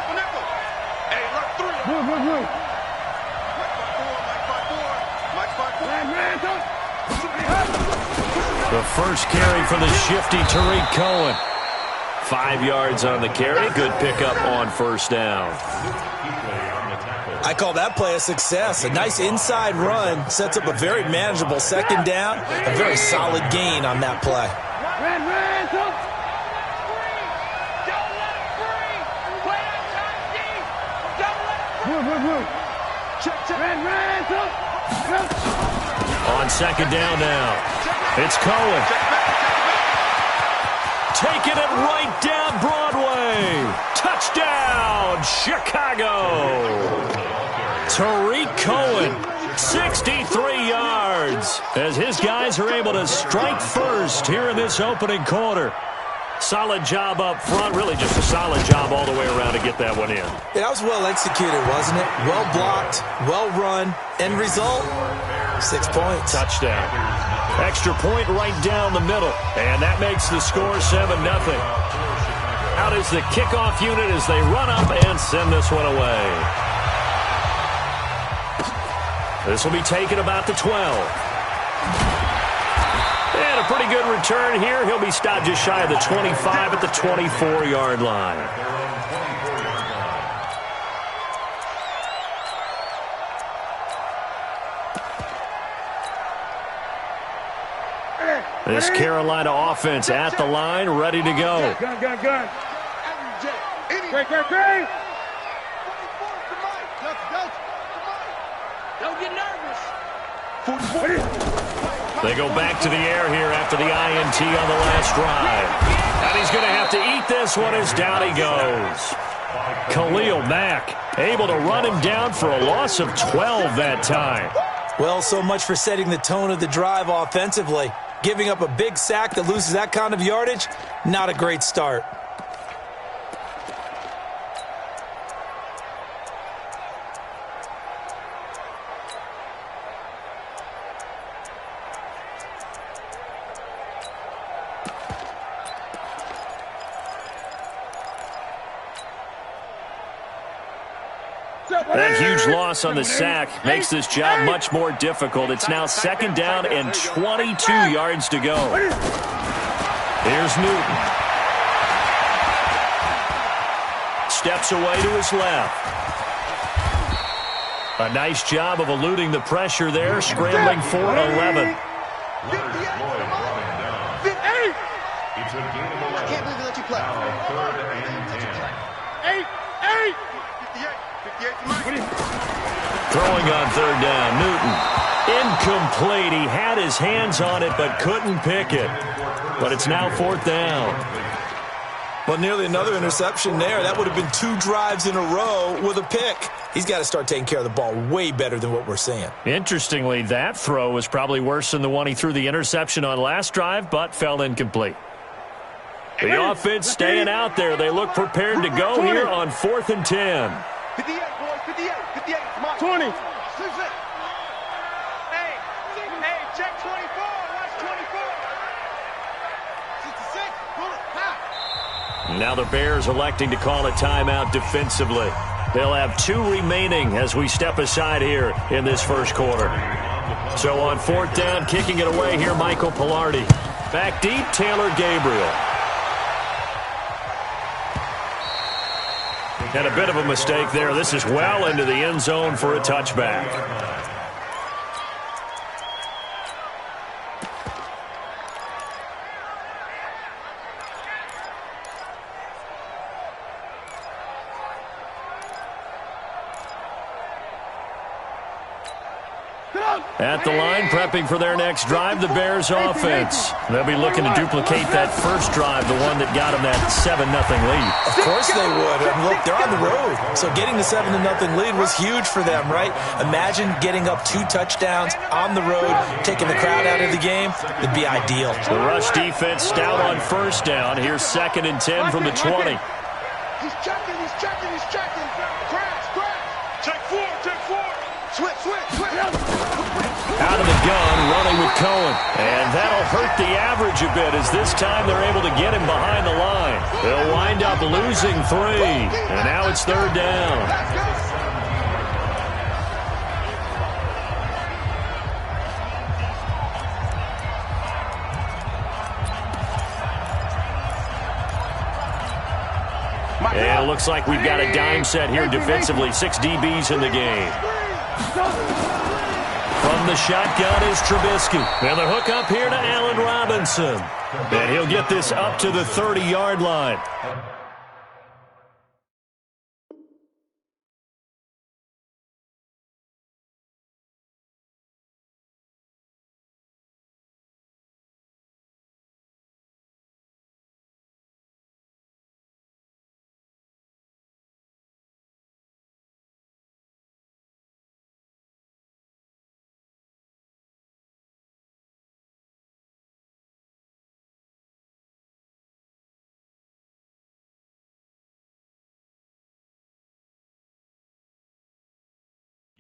Hey, left 3. Move. The first carry for the shifty Tariq Cohen. 5 yards on the carry. Good pickup on first down. I call that play a success. A nice inside run sets up a very manageable second down. A very solid gain on that play. On second down now, it's Cohen. Taking it right down Broadway. Touchdown, Chicago. Tariq Cohen, 63 yards, as his guys are able to strike first here in this opening quarter. Solid job up front, really just a solid job all the way around to get that one in. That was well executed, wasn't it? Well blocked, well run. End result, 6 points. Touchdown. Extra point right down the middle, and that makes the score 7-0. Out is the kickoff unit as they run up and send this one away. This will be taken about the 12. And a pretty good return here. He'll be stopped just shy of the 25 at the 24-yard line. This Carolina offense at the line, ready to go. Gun. Great. Don't get nervous. They go back to the air here after the INT on the last drive. And he's going to have to eat this one as down he goes. Khalil Mack able to run him down for a loss of 12 that time. Well, so much for setting the tone of the drive offensively. Giving up a big sack that loses that kind of yardage, not a great start. That huge loss on the sack makes this job much more difficult. It's now 2nd down and 22 yards to go. Here's Newton. Steps away to his left. A nice job of eluding the pressure there, scrambling for 11. I can't believe they let you play. Now 3rd and 10. 58 to Mike. Throwing on 3rd down, Newton. Incomplete. He had his hands on it but couldn't pick it. But it's now 4th down. Well, nearly another interception there. That would have been 2 drives in a row with a pick. He's got to start taking care of the ball way better than what we're seeing. Interestingly, that throw was probably worse than the one he threw the interception on last drive, but fell incomplete. The offense staying out there. They look prepared to go here on 4th and 10. 58, boys. 58. Come on. 20. Hey, check 24. Watch 24. 66. Pull it. Ha. Now the Bears electing to call a timeout defensively. They'll have 2 remaining as we step aside here in this first quarter. So on 4th down, kicking it away here, Michael Pilardi. Back deep, Taylor Gabriel. And a bit of a mistake there. This is well into the end zone for a touchback. At the line, prepping for their next drive, the Bears offense. They'll be looking to duplicate that first drive, the one that got them that 7-0 lead. Of course they would. And look, they're on the road. So getting the 7-0 lead was huge for them, right? Imagine getting up 2 touchdowns on the road, taking the crowd out of the game. It'd be ideal. The rush defense stout on 1st down. Here's 2nd and 10 from the 20. He's checking. Crash. Check 4. Switch. Out of the gun, running with Cohen. And that'll hurt the average a bit as this time they're able to get him behind the line. They'll wind up losing 3. And now it's 3rd down. And it looks like we've got a dime set here defensively. 6 DBs in the game. From the shotgun is Trubisky. And the hook up here to Allen Robinson. And he'll get this up to the 30-yard line.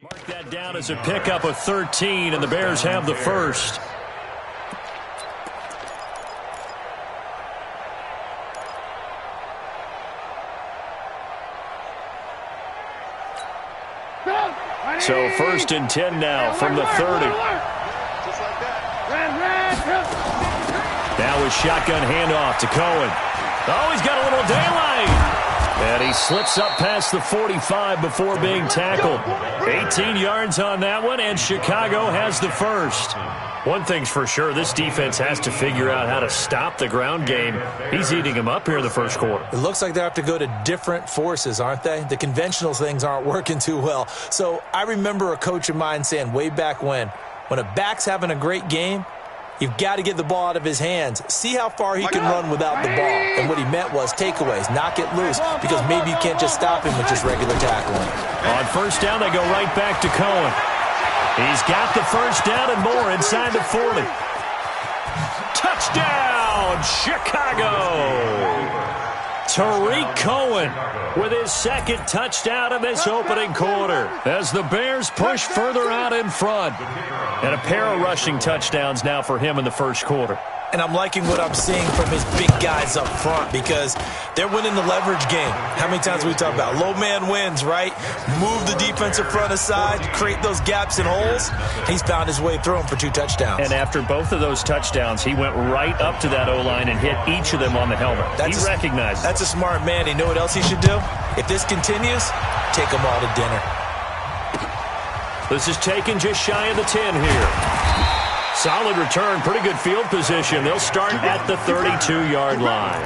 Mark that down as a pickup of 13, and the Bears have the first. So 1st and 10 now from the 30. Now his shotgun handoff to Cohen. Oh, he's got a little daylight. And he slips up past the 45 before being tackled. 18 yards on that one, and Chicago has the first. One thing's for sure, this defense has to figure out how to stop the ground game. He's eating them up here in the first quarter. It looks like they have to go to different forces, aren't they? The conventional things aren't working too well. So I remember a coach of mine saying way back when a back's having a great game, you've got to get the ball out of his hands. See how far he can run without the ball. And what he meant was takeaways, knock it loose, because maybe you can't just stop him with just regular tackling. On 1st down, they go right back to Cohen. He's got the 1st down and more inside the 40. Touchdown, Chicago! Tariq Cohen with his 2nd touchdown of this opening quarter as the Bears push further out in front. And a pair of rushing touchdowns now for him in the first quarter. and I'm liking what I'm seeing from his big guys up front because they're winning the leverage game. How many times we talk about low man wins, right? Move the defensive front aside, create those gaps and holes. He's found his way through them for 2 touchdowns. And after both of those touchdowns, he went right up to that O-line and hit each of them on the helmet. He recognized it. That's a smart man. You know what else he should do? If this continues, take them all to dinner. This is taken just shy of the 10 here. Solid return, pretty good field position. They'll start at the 32-yard line.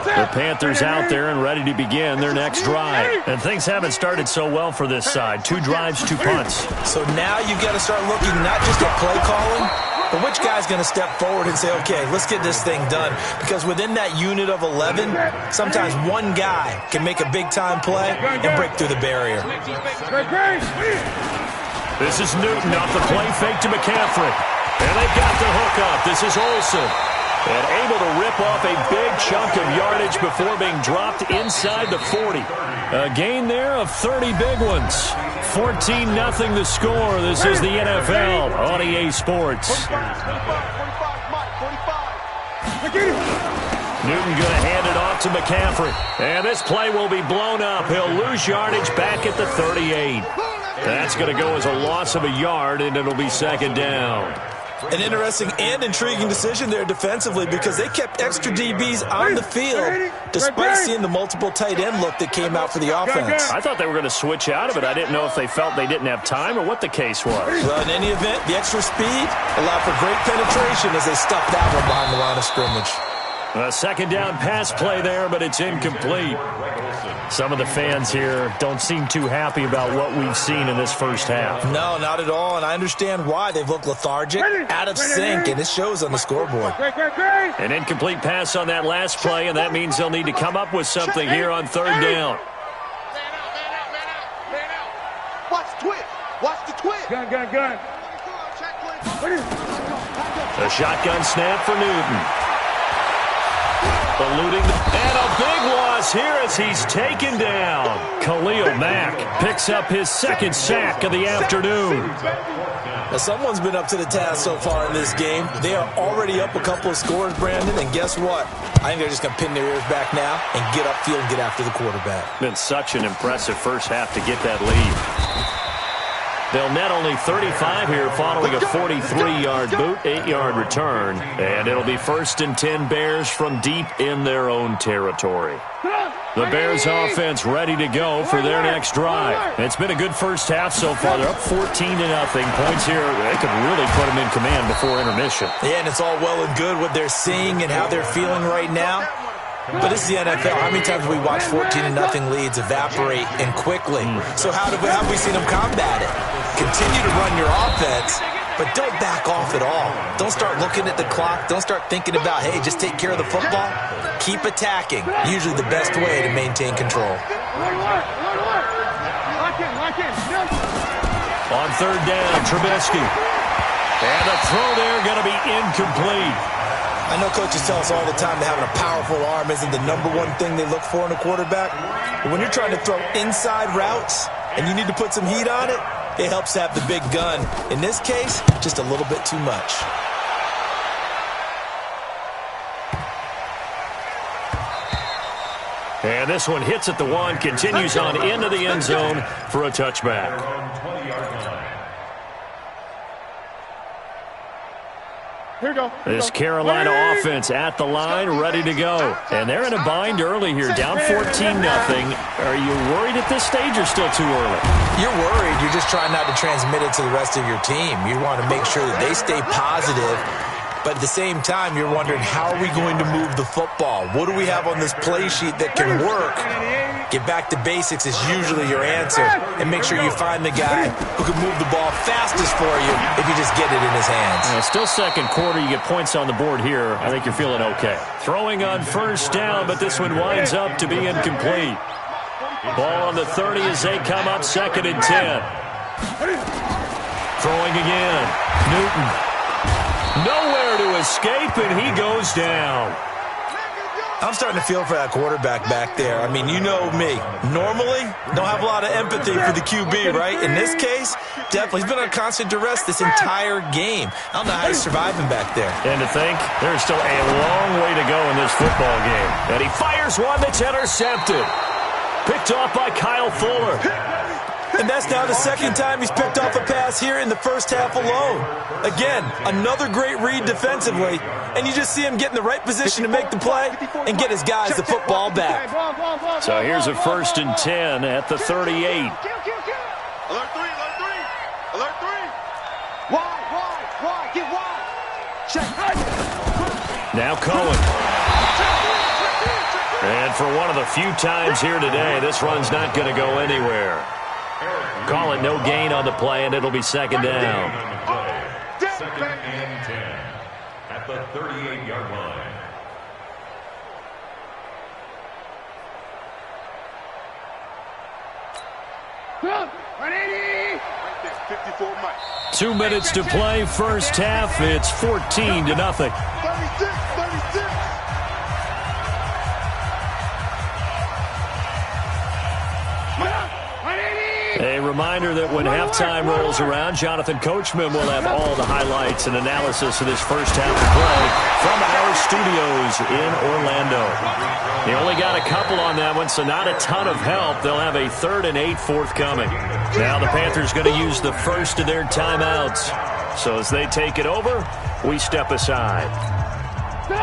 The Panthers out there and ready to begin their next drive. And things haven't started so well for this side. 2 drives, 2 punts. So now you've got to start looking not just at play calling, but which guy's going to step forward and say, okay, let's get this thing done. Because within that unit of 11, sometimes one guy can make a big-time play and break through the barrier. This is Newton off the play fake to McCaffrey. And they've got the hook up. This is Olsen. And able to rip off a big chunk of yardage before being dropped inside the 40. A gain there of 30 big ones. 14-0 the score. This is the NFL on EA Sports. Newton going to hand it off to McCaffrey. And this play will be blown up. He'll lose yardage back at the 38. That's going to go as a loss of a yard, and it'll be second down. An interesting and intriguing decision there defensively because they kept extra DBs on the field despite seeing the multiple tight end look that came out for the offense. I thought they were going to switch out of it. I didn't know if they felt they didn't have time or what the case was. Well, in any event, the extra speed allowed for great penetration as they stuffed that one behind the line of scrimmage. A second down pass play there, but it's incomplete. Some of the fans here don't seem too happy about what we've seen in this first half. No, not at all, and I understand why. They've looked lethargic, out of sync, and it shows on the scoreboard. An incomplete pass on that last play, and that means they'll need to come up with something here on third down. Watch the twist. Watch the twist. Gun. A shotgun snap for Newton. Eluding, and a big loss here as he's taken down. Khalil Mack picks up his second sack of the afternoon. Now, someone's been up to the task so far in this game. They are already up a couple of scores, Brandon, and guess what? I think they're just going to pin their ears back now and get upfield and get after the quarterback. Been such an impressive first half to get that lead. They'll net only 35 here following a 43-yard boot, 8-yard return. And it'll be 1st and 10 Bears from deep in their own territory. The Bears offense ready to go for their next drive. It's been a good first half so far. They're up 14-0. Points here, they could really put them in command before intermission. Yeah, and it's all well and good what they're seeing and how they're feeling right now. But this is the NFL. How many times have we watched 14-0 leads evaporate and quickly? So how have we seen them combat it? Continue to run your offense, but don't back off at all. Don't start looking at the clock. Don't start thinking about, hey, just take care of the football. Keep attacking. Usually the best way to maintain control. On third down, Trubisky. And the throw there going to be incomplete. I know coaches tell us all the time that having a powerful arm isn't the #1 thing they look for in a quarterback. But when you're trying to throw inside routes and you need to put some heat on it, it helps to have the big gun. In this case, just a little bit too much. And this one hits at the 1, continues on into the end zone for a touchback. This Carolina offense at the line, ready to go. And they're in a bind early here, down 14-0. Are you worried at this stage or still too early? You're worried. You're just trying not to transmit it to the rest of your team. You want to make sure that they stay positive. But at the same time, you're wondering, how are we going to move the football? What do we have on this play sheet that can work? Get back to basics is usually your answer. And make sure you find the guy who can move the ball fastest for you if you just get it in his hands. Still second quarter, you get points on the board here. I think you're feeling okay. Throwing on first down, but this one winds up to be incomplete. Ball on the 30 as they come up 2nd and 10. Throwing again. Newton. Nowhere to escape, and he goes down. I'm starting to feel for that quarterback back there. I mean, you know me. Normally, don't have a lot of empathy for the QB, right? In this case, definitely. He's been under constant duress this entire game. I don't know how he's surviving back there. And to think, there's still a long way to go in this football game. And he fires one that's intercepted. Picked off by Kyle Fuller. And that's now the second time he's picked off a pass here in the first half alone. Again, another great read defensively, and you just see him get in the right position to make the play and get his guys the football back. So here's a 1st and 10 at the 38. Alert 3, alert 3. Alert 3. Wide, get wide. Check. Now Cohen. And for one of the few times here today, this run's not going to go anywhere. Call it no gain on the play, and it'll be second down. Second and 10 at the 38-yard line. Right there, 54 miles. 2 minutes to play, first half. It's 14-0. 36. A reminder that when halftime rolls around, Jonathan Coachman will have all the highlights and analysis of this first half of play from our studios in Orlando. They only got a couple on that one, so not a ton of help. They'll have a 3rd and 8 forthcoming. Now the Panthers going to use the first of their timeouts. So as they take it over, we step aside.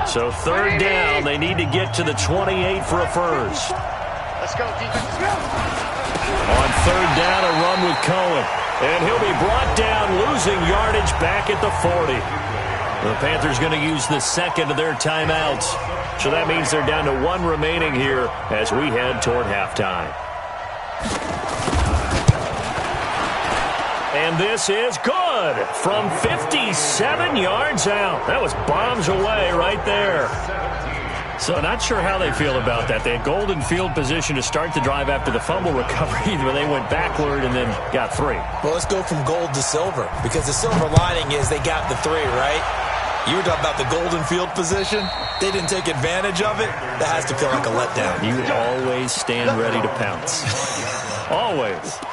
So 3rd down, they need to get to the 28 for a first. Let's go, defense. Let's go. On 3rd down, a run with Cohen. And he'll be brought down, losing yardage back at the 40. The Panthers going to use the second of their timeouts. So that means they're down to 1 remaining here as we head toward halftime. And this is good from 57 yards out. That was bombs away right there. So not sure how they feel about that. They had golden field position to start the drive after the fumble recovery, but they went backward and then got 3. Well, let's go from gold to silver, because the silver lining is they got the 3, right? You were talking about the golden field position. They didn't take advantage of it. That has to feel like a letdown. You always stand ready to pounce. Always.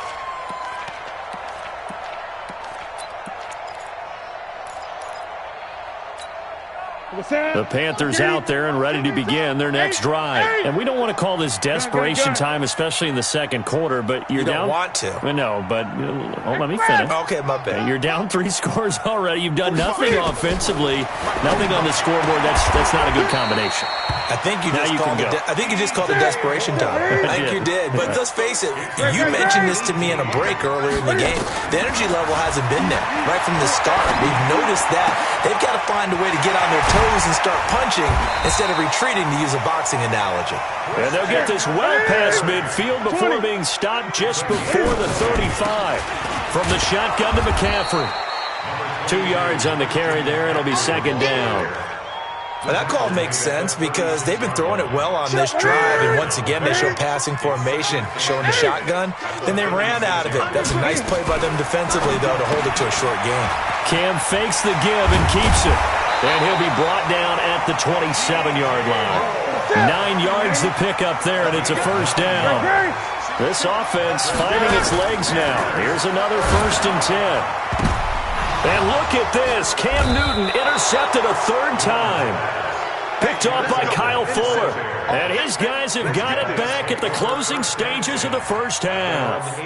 The Panthers out there and ready to begin their next drive. And we don't want to call this desperation time, especially in the second quarter, but you're down. You don't want to. No, but let me finish. Okay, my bad. You're down 3 scores already. You've done nothing offensively, nothing on the scoreboard. That's not a good combination. I think you just called it desperation time. I think you did. But let's face it, you mentioned this to me in a break earlier in the game. The energy level hasn't been there right from the start. We've noticed that. They've got to find a way to get on their toes and start punching instead of retreating, to use a boxing analogy. And they'll get this well past midfield before being stopped just before the 35. From the shotgun to McCaffrey. 2 yards on the carry there. It'll be second down. Well, that call makes sense because they've been throwing it well on this drive, and once again they show passing formation, showing the shotgun. Then they ran out of it. That's a nice play by them defensively, though, to hold it to a short gain. Cam fakes the give and keeps it. And he'll be brought down at the 27-yard line. 9 yards to pick up there, and it's a first down. This offense finding its legs now. Here's another 1st and 10. And look at this. Cam Newton intercepted a 3rd time. Picked off by Kyle Fuller. And his guys have got it back at the closing stages of the first half.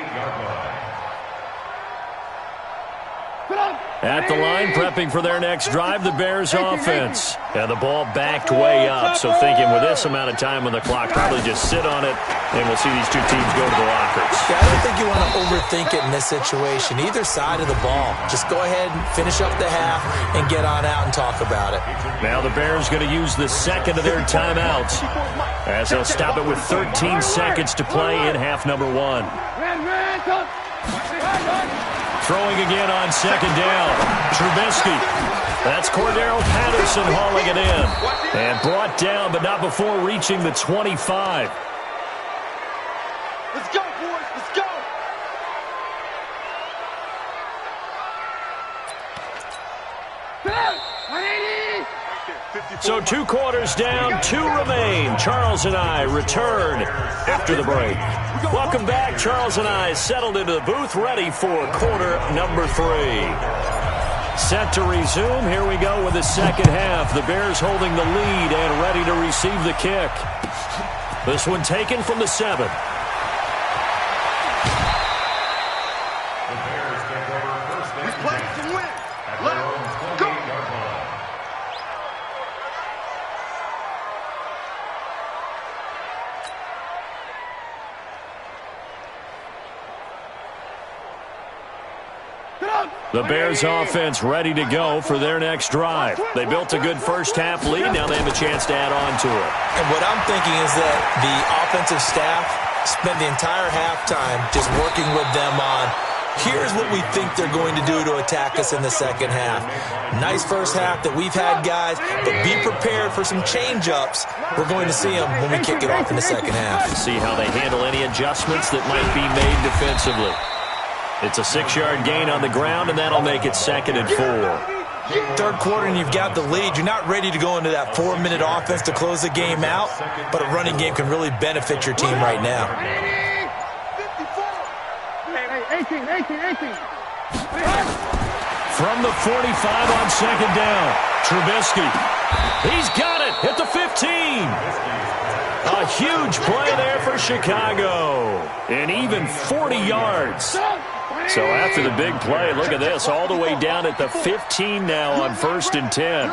At the line, prepping for their next drive, the Bears offense. And the ball backed way up, so thinking with this amount of time on the clock, probably just sit on it, and we'll see these two teams go to the lockers. Yeah, I don't think you want to overthink it in this situation, either side of the ball. Just go ahead and finish up the half and get on out and talk about it. Now the Bears going to use the second of their timeouts as they'll stop it with 13 seconds to play in half number 1. Throwing again on second down. Trubisky. That's Cordero Patterson hauling it in. And brought down, but not before reaching the 25. Let's go, boys. Let's go. So 2 quarters down, 2 remain. Charles and I return after the break. Welcome back. Charles and I settled into the booth, ready for quarter number 3. Set to resume. Here we go with the second half. The Bears holding the lead and ready to receive the kick. This one taken from the 7. The Bears offense ready to go for their next drive. They built a good first half lead. Now they have a chance to add on to it. And what I'm thinking is that the offensive staff spent the entire halftime just working with them on, here's what we think they're going to do to attack us in the second half. Nice first half that we've had, guys, but be prepared for some change-ups. We're going to see them when we kick it off in the second half. See how they handle any adjustments that might be made defensively. It's a 6-yard gain on the ground, and that'll make it 2nd and 4. Third quarter, and you've got the lead. You're not ready to go into that 4-minute offense to close the game out, but a running game can really benefit your team right now. 18. From the 45 on 2nd down, Trubisky. He's got it at the 15. A huge play there for Chicago. And even 40 yards. So after the big play, look at this, all the way down at the 15 now on 1st and 10.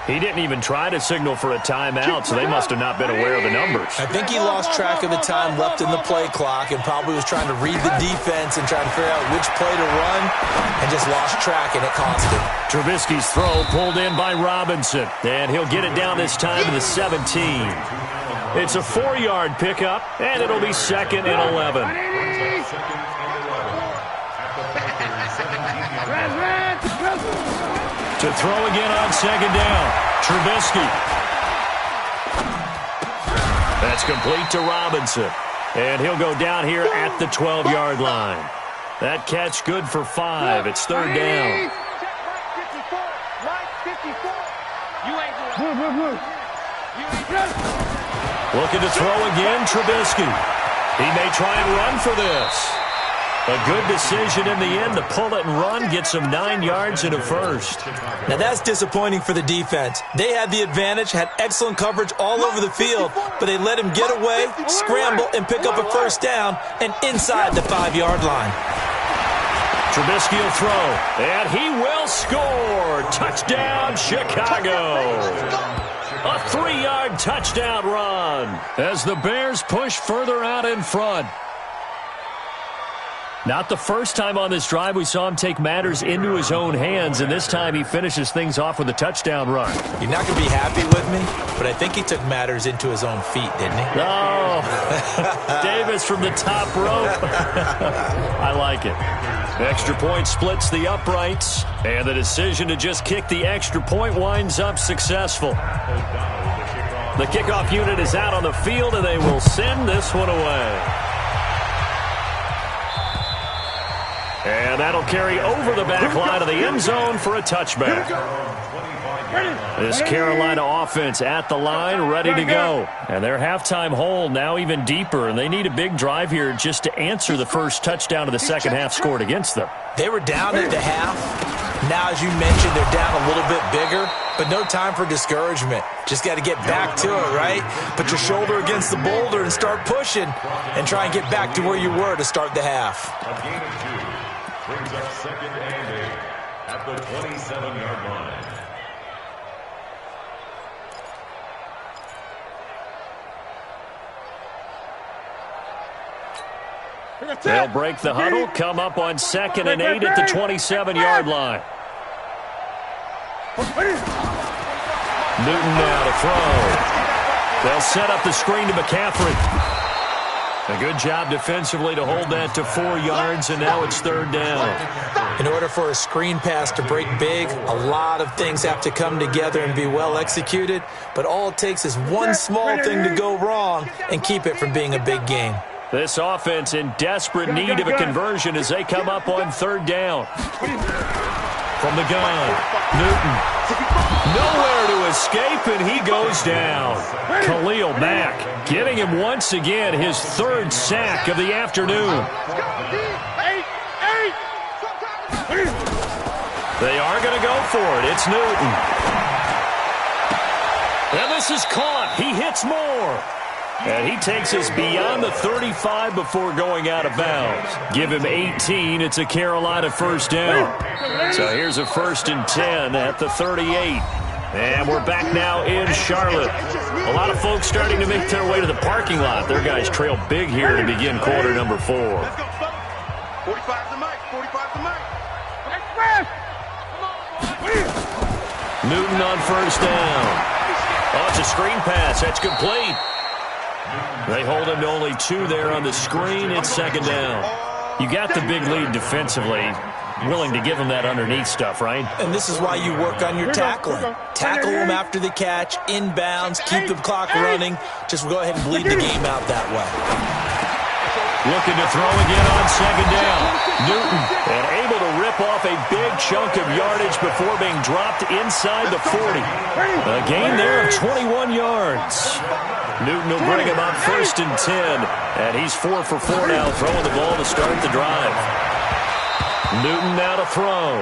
He didn't even try to signal for a timeout, so they must have not been aware of the numbers. I think he lost track of the time left in the play clock and probably was trying to read the defense and trying to figure out which play to run and just lost track, and it cost him. Trubisky's throw pulled in by Robinson, and he'll get it down this time to the 17. It's a 4-yard pickup, and it'll be 2nd and 11. To throw again on 2nd down, Trubisky. That's complete to Robinson. And he'll go down here at the 12-yard line. That catch good for 5. It's 3rd down. Looking to throw again, Trubisky. He may try and run for this. A good decision in the end to pull it and run, get some 9 yards and a first. Now that's disappointing for the defense. They had the advantage, had excellent coverage all over the field, but they let him get away, scramble, and pick up a first down and inside the 5-yard line. Trubisky will throw, and he will score. Touchdown, Chicago. A 3-yard touchdown run as the Bears push further out in front. Not the first time on this drive we saw him take matters into his own hands, and this time he finishes things off with a touchdown run. You're not going to be happy with me, but I think he took matters into his own feet, didn't he? Oh, Davis from the top rope. I like it. Extra point splits the uprights, and the decision to just kick the extra point winds up successful. The kickoff unit is out on the field, and they will send this one away. And that'll carry over the back line of the end zone for a touchback. This Carolina offense at the line, ready to go. And their halftime hole now even deeper, and they need a big drive here just to answer the first touchdown of the second half scored against them. They were down at the half. Now, as you mentioned, they're down a little bit bigger, but no time for discouragement. Just got to get back to it, right? Put your shoulder against the boulder and start pushing and try and get back to where you were to start the half. A gain of 2 brings up 2nd and 8 at the 27-yard line. They'll break the huddle, come up on 2nd and 8 at the 27-yard line. Newton now to throw. They'll set up the screen to McCaffrey. A good job defensively to hold that to 4 yards, and now it's 3rd down. In order for a screen pass to break big, a lot of things have to come together and be well executed, but all it takes is one small thing to go wrong and keep it from being a big game. This offense in desperate need of a conversion as they come up on third down. From the gun, Newton. Nowhere to escape, and he goes down. Khalil Mack getting him once again his third sack of the afternoon. They are going to go for it. It's Newton. And this is caught. He hits more. And he takes us beyond the 35 before going out of bounds. Give him 18. It's a Carolina first down. So here's a 1st and 10 at the 38. And we're back now in Charlotte. A lot of folks starting to make their way to the parking lot. Their guys trail big here to begin quarter number 4. Let's go, 45 the mic. 45 the mic. Newton on first down. Oh, it's a screen pass. That's complete. They hold him to only 2 there on the screen. It's 2nd down. You got the big lead defensively. Willing to give him that underneath stuff, right? And this is why you work on your tackling. Tackle him after the catch, inbounds, keep the clock running. Just go ahead and bleed the game out that way. Looking to throw again on 2nd down. Newton, and able to rip off a big chunk of yardage before being dropped inside the 40. A gain there of 21 yards. Newton will bring him up 1st and 10. And he's 4 for 4 now, throwing the ball to start the drive. Newton now to throw.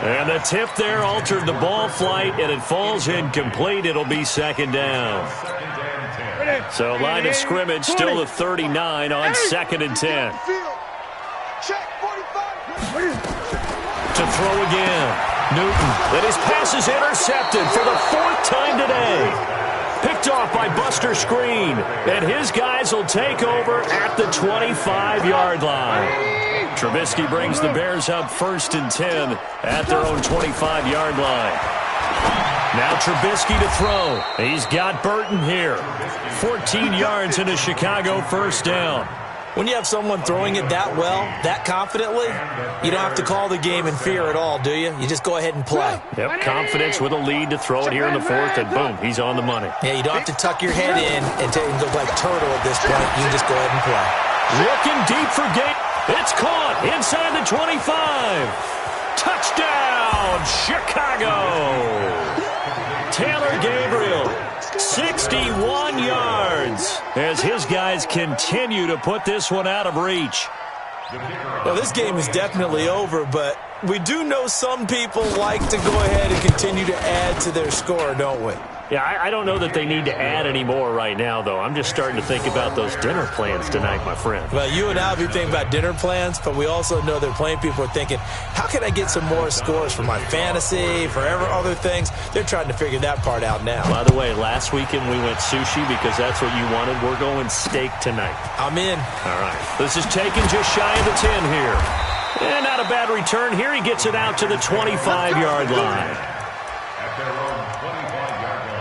And the tip there altered the ball flight, and it falls incomplete. It'll be 2nd down. So line of scrimmage still the 39 on 2nd and 10. To throw again. Newton. And his pass is intercepted for the 4th time today. Picked off by Buster Screen. And his guys will take over at the 25-yard line. Trubisky brings the Bears up 1st and 10 at their own 25-yard line. Now Trubisky to throw. He's got Burton here. 14 yards into Chicago first down. When you have someone throwing it that well, that confidently, you don't have to call the game in fear at all, do you? You just go ahead and play. Yep, confidence with a lead to throw it here in the 4th, and boom, he's on the money. Yeah, you don't have to tuck your head in and look like turtle at this point. You can just go ahead and play. Looking deep for Gabe. It's caught inside the 25. Touchdown, Chicago. Taylor Gabriel, 61 yards as his guys continue to put this one out of reach. Well, this game is definitely over, but we do know some people like to go ahead and continue to add to their score, don't we? Yeah, I don't know that they need to add any more right now, though. I'm just starting to think about those dinner plans tonight, my friend. Well, you and I will be thinking about dinner plans, but we also know that plenty of people are thinking, how can I get some more scores for my fantasy, for other things? They're trying to figure that part out now. By the way, last weekend we went sushi because that's what you wanted. We're going steak tonight. I'm in. All right. This is taken just shy of the 10 here. And not a bad return here. He gets it out to the 25-yard line. At their own 25-yard line.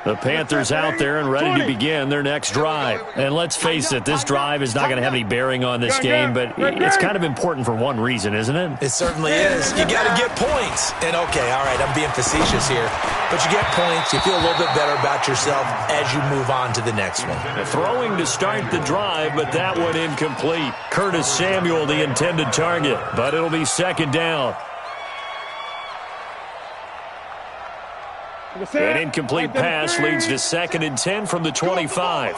The Panthers out there and ready to begin their next drive. And let's face it, this drive is not going to have any bearing on this game, but it's kind of important for one reason, isn't it? It certainly is. You got to get points. And, okay, all right, I'm being facetious here. But you get points, you feel a little bit better about yourself as you move on to the next one. Throwing to start the drive, but that one incomplete. Curtis Samuel, the intended target, but it'll be 2nd down. An incomplete pass leads to 2nd and 10 from the 25.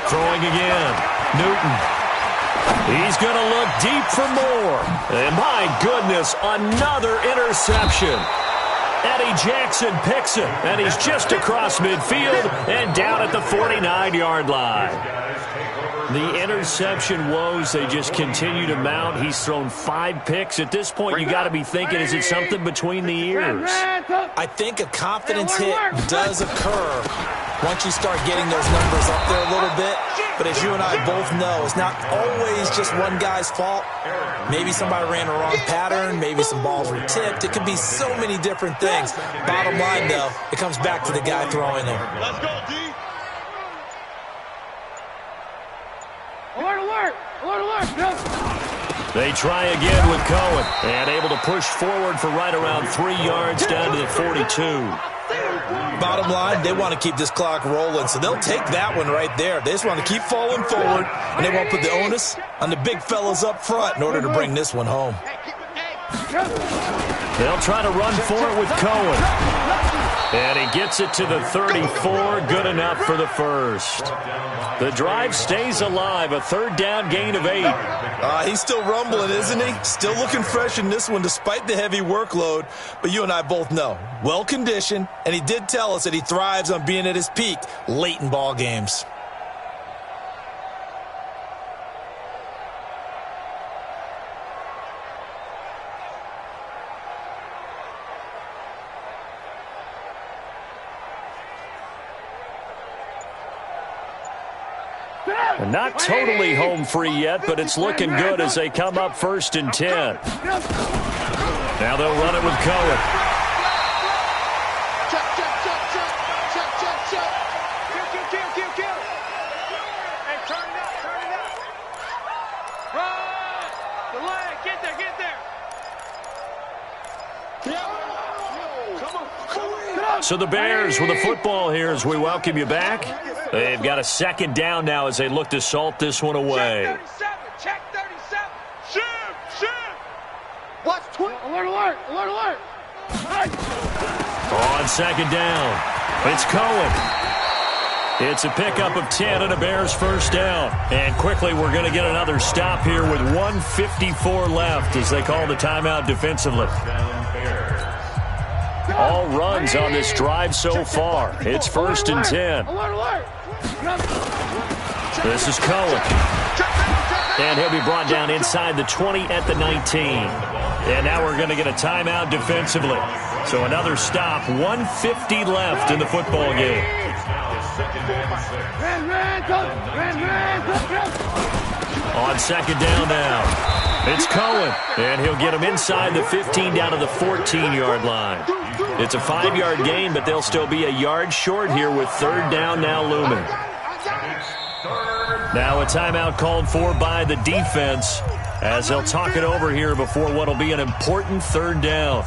Throwing again. Newton. He's going to look deep for more. And my goodness, another interception. Eddie Jackson picks it, and he's just across midfield and down at the 49-yard line. The interception woes, they just continue to mount. He's thrown 5 picks. At this point, you got to be thinking, is it something between the ears? I think a confidence hit does occur once you start getting those numbers up there a little bit. But as you and I both know, it's not always just one guy's fault. Maybe somebody ran the wrong pattern. Maybe some balls were tipped. It could be so many different things. Bottom line, though, it comes back to the guy throwing them. Let's go, D. Alert, alert! Alert, alert! They try again with Cohen, and able to push forward for right around 3 yards down to the 42. Bottom line, they want to keep this clock rolling, so they'll take that one right there. They just want to keep falling forward, and they won't put the onus on the big fellas up front in order to bring this one home. They'll try to run for it with Cohen. And he gets it to the 34, good enough for the first. The drive stays alive, a third down gain of 8. He's still rumbling, isn't he? Still looking fresh in this one despite the heavy workload. But you and I both know, well-conditioned, and he did tell us that he thrives on being at his peak late in ball games. And not totally home free yet, but it's looking good as they come up 1st and 10. Now they'll run it with Cohen. Check. Kill. Hey, turn it up. Run! The leg, get there. Come on. So the Bears with the football here as we welcome you back. They've got a 2nd down now as they look to salt this one away. Check 37. Shoot. Watch 20. Alert. On 2nd down, it's Cohen. It's a pickup of 10 and a Bears 1st down. And quickly we're going to get another stop here with 1:54 left as they call the timeout defensively. All runs on this drive so far. It's 1st and 10. This is Cohen. And he'll be brought down inside the 20 at the 19. And now we're going to get a timeout defensively. So another stop, 1:50 left in the football game. On 2nd down now, it's Cohen. And he'll get him inside the 15 down to the 14-yard line. It's a 5-yard gain, but they'll still be a yard short here with 3rd down now looming. Now a timeout called for by the defense as they'll talk it over here before what will be an important 3rd down.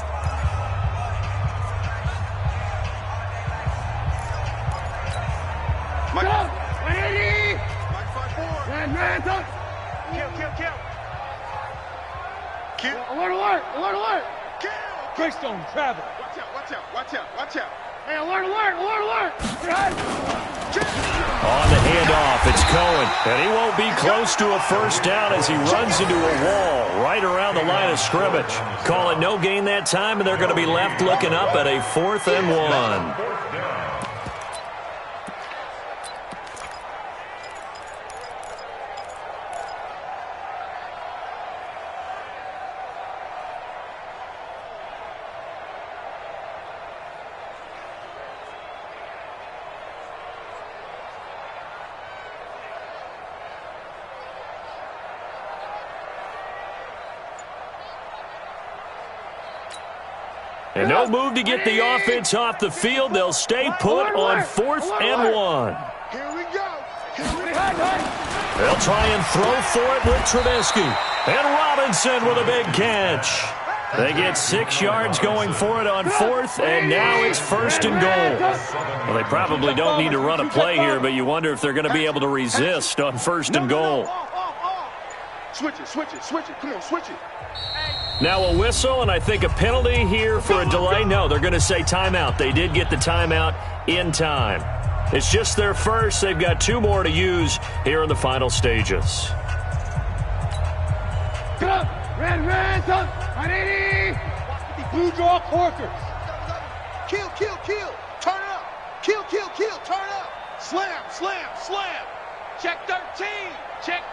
Kill. Alert! Greystone, travel. Watch out. Hey, alert! On the handoff, it's Cohen. And he won't be close to a 1st down as he runs into a wall right around the line of scrimmage. Call it no gain that time, and they're going to be left looking up at a 4th and 1. And no move to get the offense off the field. They'll stay put on 4th and 1. Here we go. They'll try and throw for it with Trubisky. And Robinson with a big catch. They get 6 yards going for it on 4th, and now it's 1st and goal. Well, they probably don't need to run a play here, but you wonder if they're going to be able to resist on 1st and goal. Switch it. Come on, switch it. Now a whistle, and I think a penalty here for a delay. No, they're going to say timeout. They did get the timeout in time. It's just their first. They've got 2 more to use here in the final stages. Red, 180. Blue draw corkers. Kill. Turn up. Kill. Turn up. Slam. Check 13.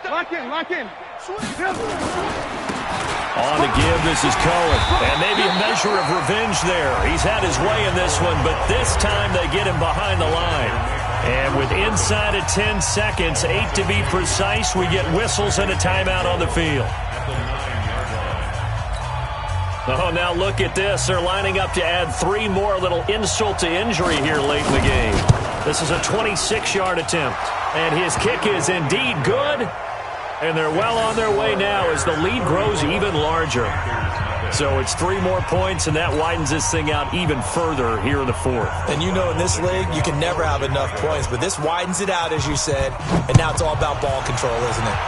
Lock in. On the give, this is Cohen. And maybe a measure of revenge there. He's had his way in this one, but this time they get him behind the line. And with inside of 10 seconds, 8 to be precise, we get whistles and a timeout on the field. Oh, now look at this. They're lining up to add 3 more, a little insult to injury here late in the game. This is a 26-yard attempt, and his kick is indeed good. And they're well on their way now as the lead grows even larger. So it's 3 more points, and that widens this thing out even further here in the fourth. And you know in this league, you can never have enough points, but this widens it out, as you said, and now it's all about ball control, isn't it?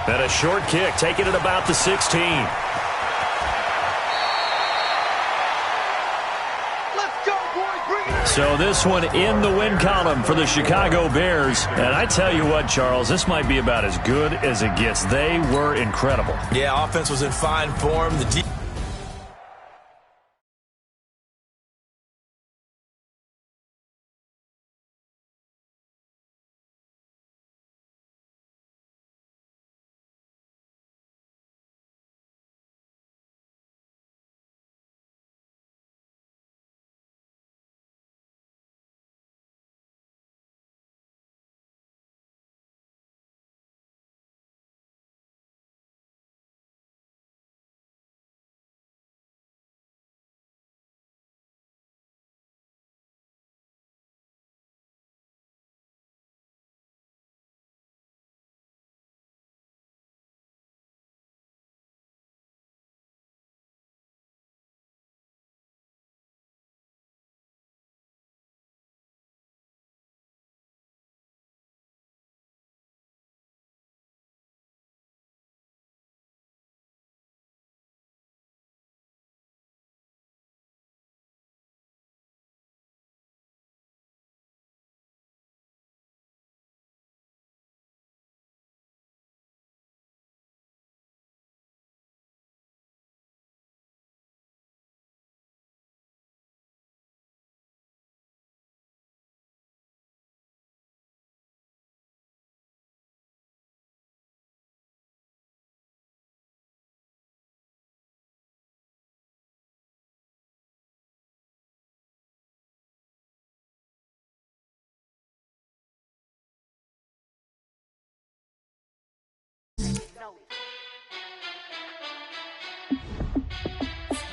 And a short kick, taking it about the 16. Let's go, boys. Bring it in. So this one in the win column for the Chicago Bears. And I tell you what, Charles, this might be about as good as it gets. They were incredible. Yeah, offense was in fine form. The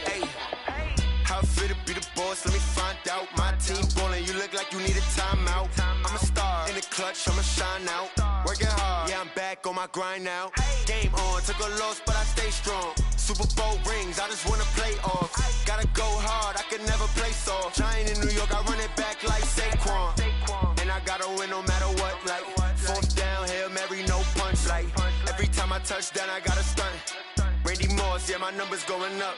Hey, how fit to be the boss? Let me find out. My team ballin', you look like you need a timeout. I'm a star in the clutch, I'ma shine out. Working hard, yeah, I'm back on my grind now. Game on, took a loss, but I stay strong. Super Bowl rings, I just wanna play off. Gotta go hard, I can never play soft. Giant in New York, I run it back like Saquon. And I gotta win no matter what, like fourth down, Hail Mary, no punch. Like every time I touch down, I gotta stunt. Randy Moss, yeah, my numbers going up.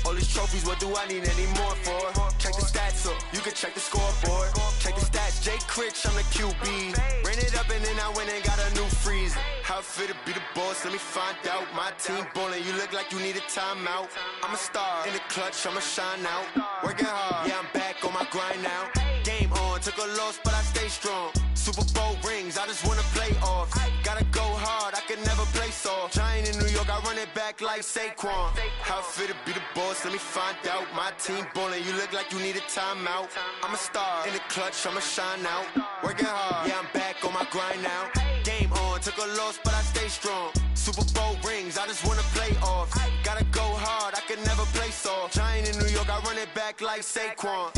All these trophies, what do I need any more for? Check the stats up, you can check the scoreboard. Check the stats, Jay Critch, I'm the QB. Ran it up and then I went and got a new freeze. How fit to be the boss, let me find out. My team ballin', you look like you need a timeout. I'm a star in the clutch, I'ma shine out. Working hard, yeah, I'm back on my grind now. Game on, took a loss, but I stay strong. Super Bowl rings, I just wanna play off. Gotta go hard, I can never play soft. Giant in New York, I run it back like Saquon. How fit to be the boss, let me find out. My team ballin', you look like you need a timeout. I'm a star in the clutch, I'ma shine out. Working hard, yeah, I'm back on my grind now. Game on, took a loss, but I stay strong. Super Bowl rings, I just wanna play off. Gotta go hard, I can never play soft. Giant in New York, I run it back like Saquon.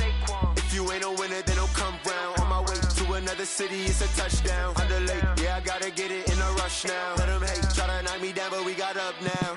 If you ain't a winner, then don't come round. On my way to another city, it's a touchdown. Underlay, yeah, I gotta get it in a rush now. Let them hate, try to knock me down, but we got up now.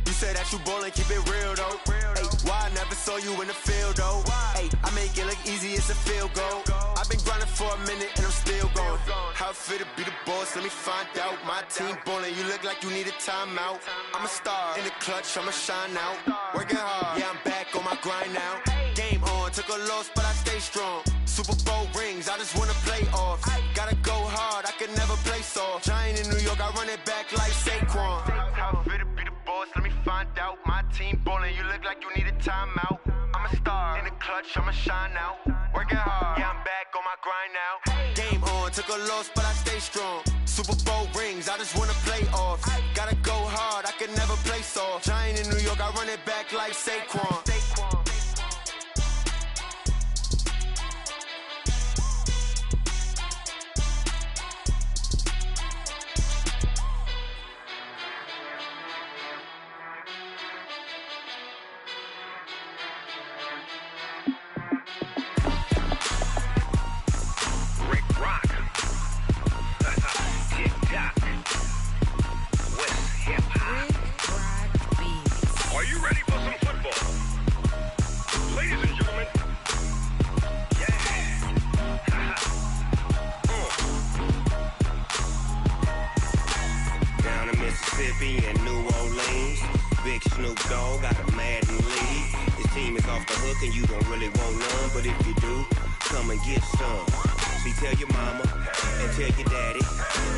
You say that you ballin', keep it real though. Hey, why I never saw you in the field though? Hey, I make it look easy, it's a field goal. I've been grinding for a minute and I'm still going. How fit to be the boss, let me find out. My team ballin', you look like you need a timeout. I'm a star in the clutch, I'ma shine out. Working hard, yeah, I'm back on my grind now. Game on, took a loss, but I stay strong. Super Bowl rings, I just wanna play off. Gotta go hard, I can never play soft. Giant in New York, I run it back like Saquon. How fit to be the boss, let me find out. My team ballin', you look like you need a timeout. I'm a star in the clutch, I'ma shine out. Working hard, yeah, I'm back on my grind now. Game on, took a loss, but I stay strong. Super Bowl rings, I just wanna play off. Gotta go hard, I can never play soft. Giant in New York, I run it back like Saquon. hook and you don't really want none. But if you do, come and get some. See, tell your mama and tell your daddy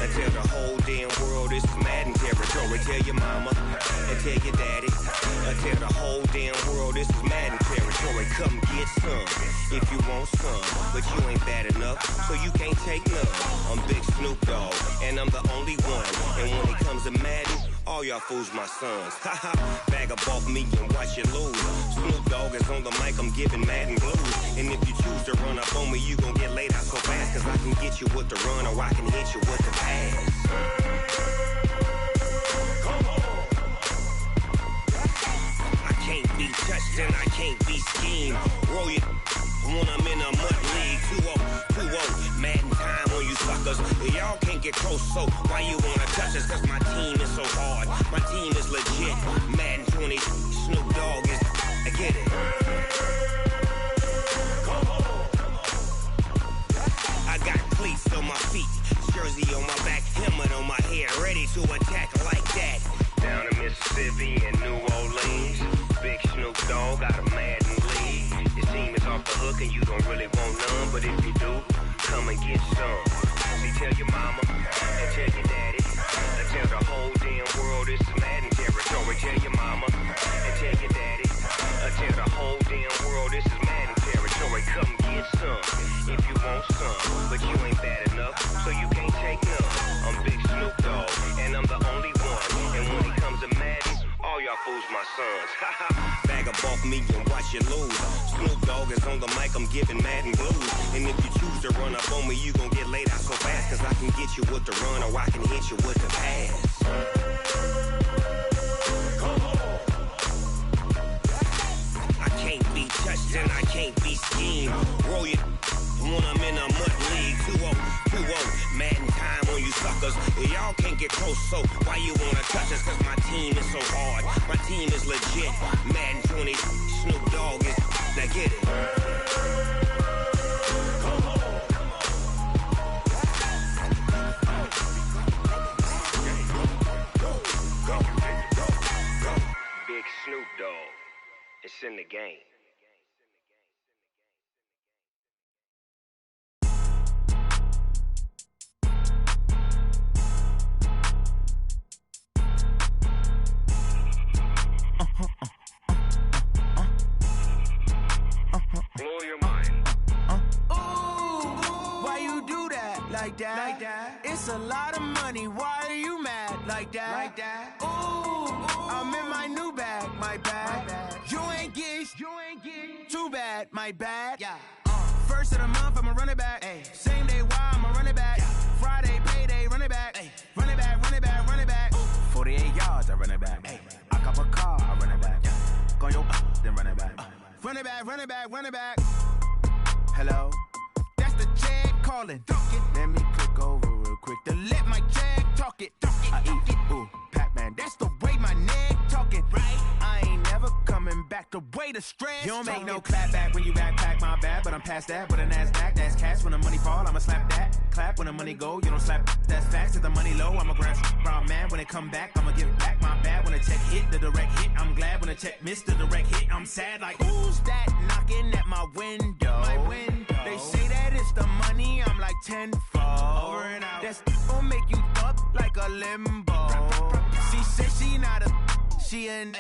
and tell the whole damn world this is Madden territory. Tell your mama and tell your daddy and tell the whole damn world this is Madden territory. Come get some if you want some, but you ain't bad enough, so you can't take none. I'm Big Snoop Dogg, and I'm the only one. And when it comes to Madden, all y'all fools my sons. Haha, bag up off me and watch you lose. Snoop Dogg is on the mic, I'm giving Madden blues. And if you choose to run up on me, you gon' get laid out so fast. Cause I can get you with the run or I can hit you with the pass. Come on. I can't be touched and I can't be schemed. Roll you when I'm in a mud league. 2-0, Madden time on you suckers. Y'all can't get close, so why you wanna touch us? Cause my team is so hard, my team is legit. Madden 20, Snoop Dogg is, I get it. Come on. I got cleats on my feet, jersey on my back, helmet on my head, ready to attack like that. Down in Mississippi and New Orleans, Big Snoop Dogg got a Madden league. Your team is off the hook and you don't really want none, but if you do, come and get some. See, tell your mama and tell your daddy and tell the whole damn world this is Madden territory. Tell your mama and tell your daddy and tell the whole damn world this is Madden territory. Come get some if you want some, but you ain't bad enough, so you can't take none. I'm Big Snoop Dogg, and I'm the only one. And when it comes to Madden, all y'all fools my sons. Bag up off me and watch you lose. Snoop Dogg is on the mic, I'm giving Madden blues. And if you choose to run up on me, you gon' get laid out so fast. Cause I can get you with the run or I can hit you with the pass. Come on. I can't be touched and I can't be schemed. Roll you when I'm in a mud league. 2-0, Madden time on you suckers. Y'all can't get close, so why you wanna touch us? Cause my team is so hard, my team is legit. Madden 20, Snoop Dogg is, now get it. Come on. Go. Big Snoop Dogg, it's in the game. Blow your mind. Ooh, why you do that like that? It's a lot of money. Why are you mad like that? Ooh, I'm in my new bag, my bad. You ain't get too bad, my bad. Yeah. First of the month, I'ma run it back. Ay. Same day, why I'ma run it back. Yeah. Friday, payday, run it back. Ay. Run it back, run it back, run it back. 48 yards, I run it back. Ay. I cop a car, I run it back. Yeah. Go your then run it back. Run it back, run it back, run it back. Hello? That's the check calling. Let me click over real quick to let my check talk it. I eat it, ooh, Pac-Man. That's the way my neck talking. Right? I ain't never coming back the way the stress. You don't make no clap back when you backpack, my bad. But I'm past that with a NASDAQ. That's cash when the money fall, I'ma slap that. Clap when the money go, you don't slap. That's facts. If the money low, I'ma grab brown man. When it come back, I'ma give back my bad. When the check hit, the direct hit, I'm glad. When the check missed the direct hit, I'm sad. Like, who's that knocking at my window? My window. They say that it's the money, I'm like tenfold. Over and out. That's gon' make you up like a limbo. She said she not a, she an.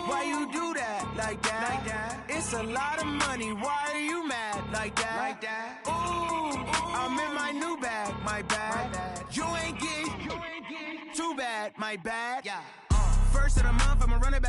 Why you do that like that? It's a lot of money. Why are you mad like that? Ooh, I'm in my new bag, my bad. You ain't get too bad, my bad. Yeah. First of the month, I'ma run it back.